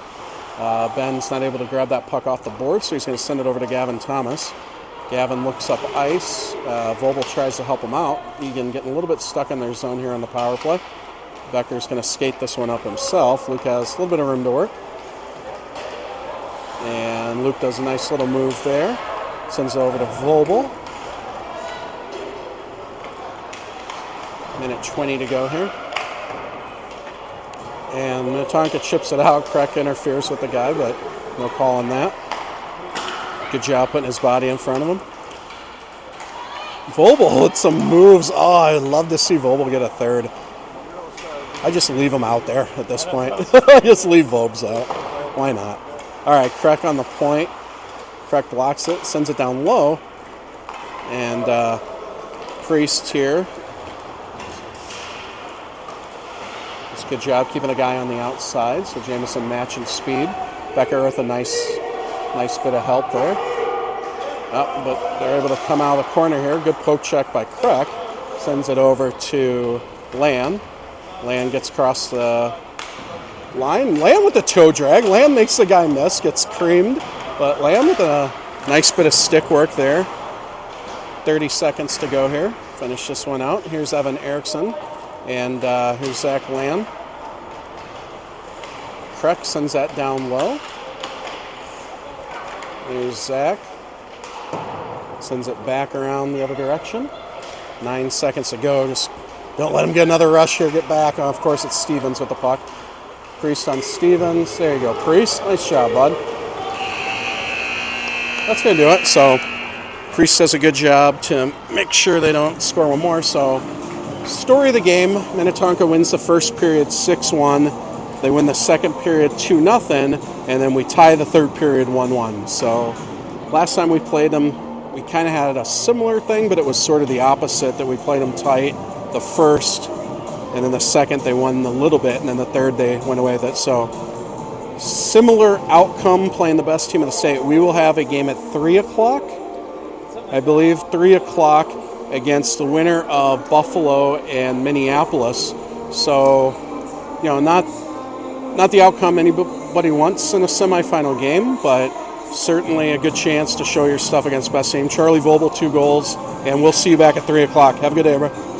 Ben's not able to grab that puck off the board, so he's going to send it over to Gavin Thomas. Gavin looks up ice. Vobel tries to help him out. Eagan getting a little bit stuck in their zone here on the power play. Becker's going to skate this one up himself. Luke has a little bit of room to work. And Luke does a nice little move there. Sends it over to Vobel. Minute 20 to go here. And Minnetonka chips it out. Croix interferes with the guy, but no call on that. Good job putting his body in front of him. Vobel with some moves. Oh, I'd love to see Vobel get a third. I just leave him out there at this point. I just leave Vobes out. Why not? All right, Croix on the point. Croix blocks it, sends it down low. And Priest here. It's a good job keeping a guy on the outside. So Jamison matching speed. Becker with a nice bit of help there. Oh, but they're able to come out of the corner here. Good poke check by Croix. Sends it over to Lan. Lan gets across the line. Lan with the toe drag. Lan makes the guy miss, gets creamed. But Lan with a nice bit of stick work there. 30 seconds to go here. Finish this one out. Here's Evan Erickson. And here's Zach Lan. Croix sends that down low. There's Zach. Sends it back around the other direction. 9 seconds to go. Just don't let him get another rush here. Get back. Of course, it's Stevens with the puck. Priest on Stevens. There you go, Priest. Nice job, bud. That's going to do it. So Priest does a good job to make sure they don't score one more. So story of the game, Minnetonka wins the first period 6-1. They win the second period 2-0, and then we tie the third period 1-1. So last time we played them, we kind of had a similar thing, but it was sort of the opposite, that we played them tight the first, and then the second they won a little bit, and then the third they went away with it. So similar outcome, playing the best team in the state. We will have a game at 3 o'clock, I believe, 3 o'clock against the winner of Buffalo and Minneapolis. So, you know, not the outcome anybody wants in a semifinal game, but certainly a good chance to show your stuff against best team. Charlie Vogel, 2 goals, and we'll see you back at 3 o'clock. Have a good day, everybody.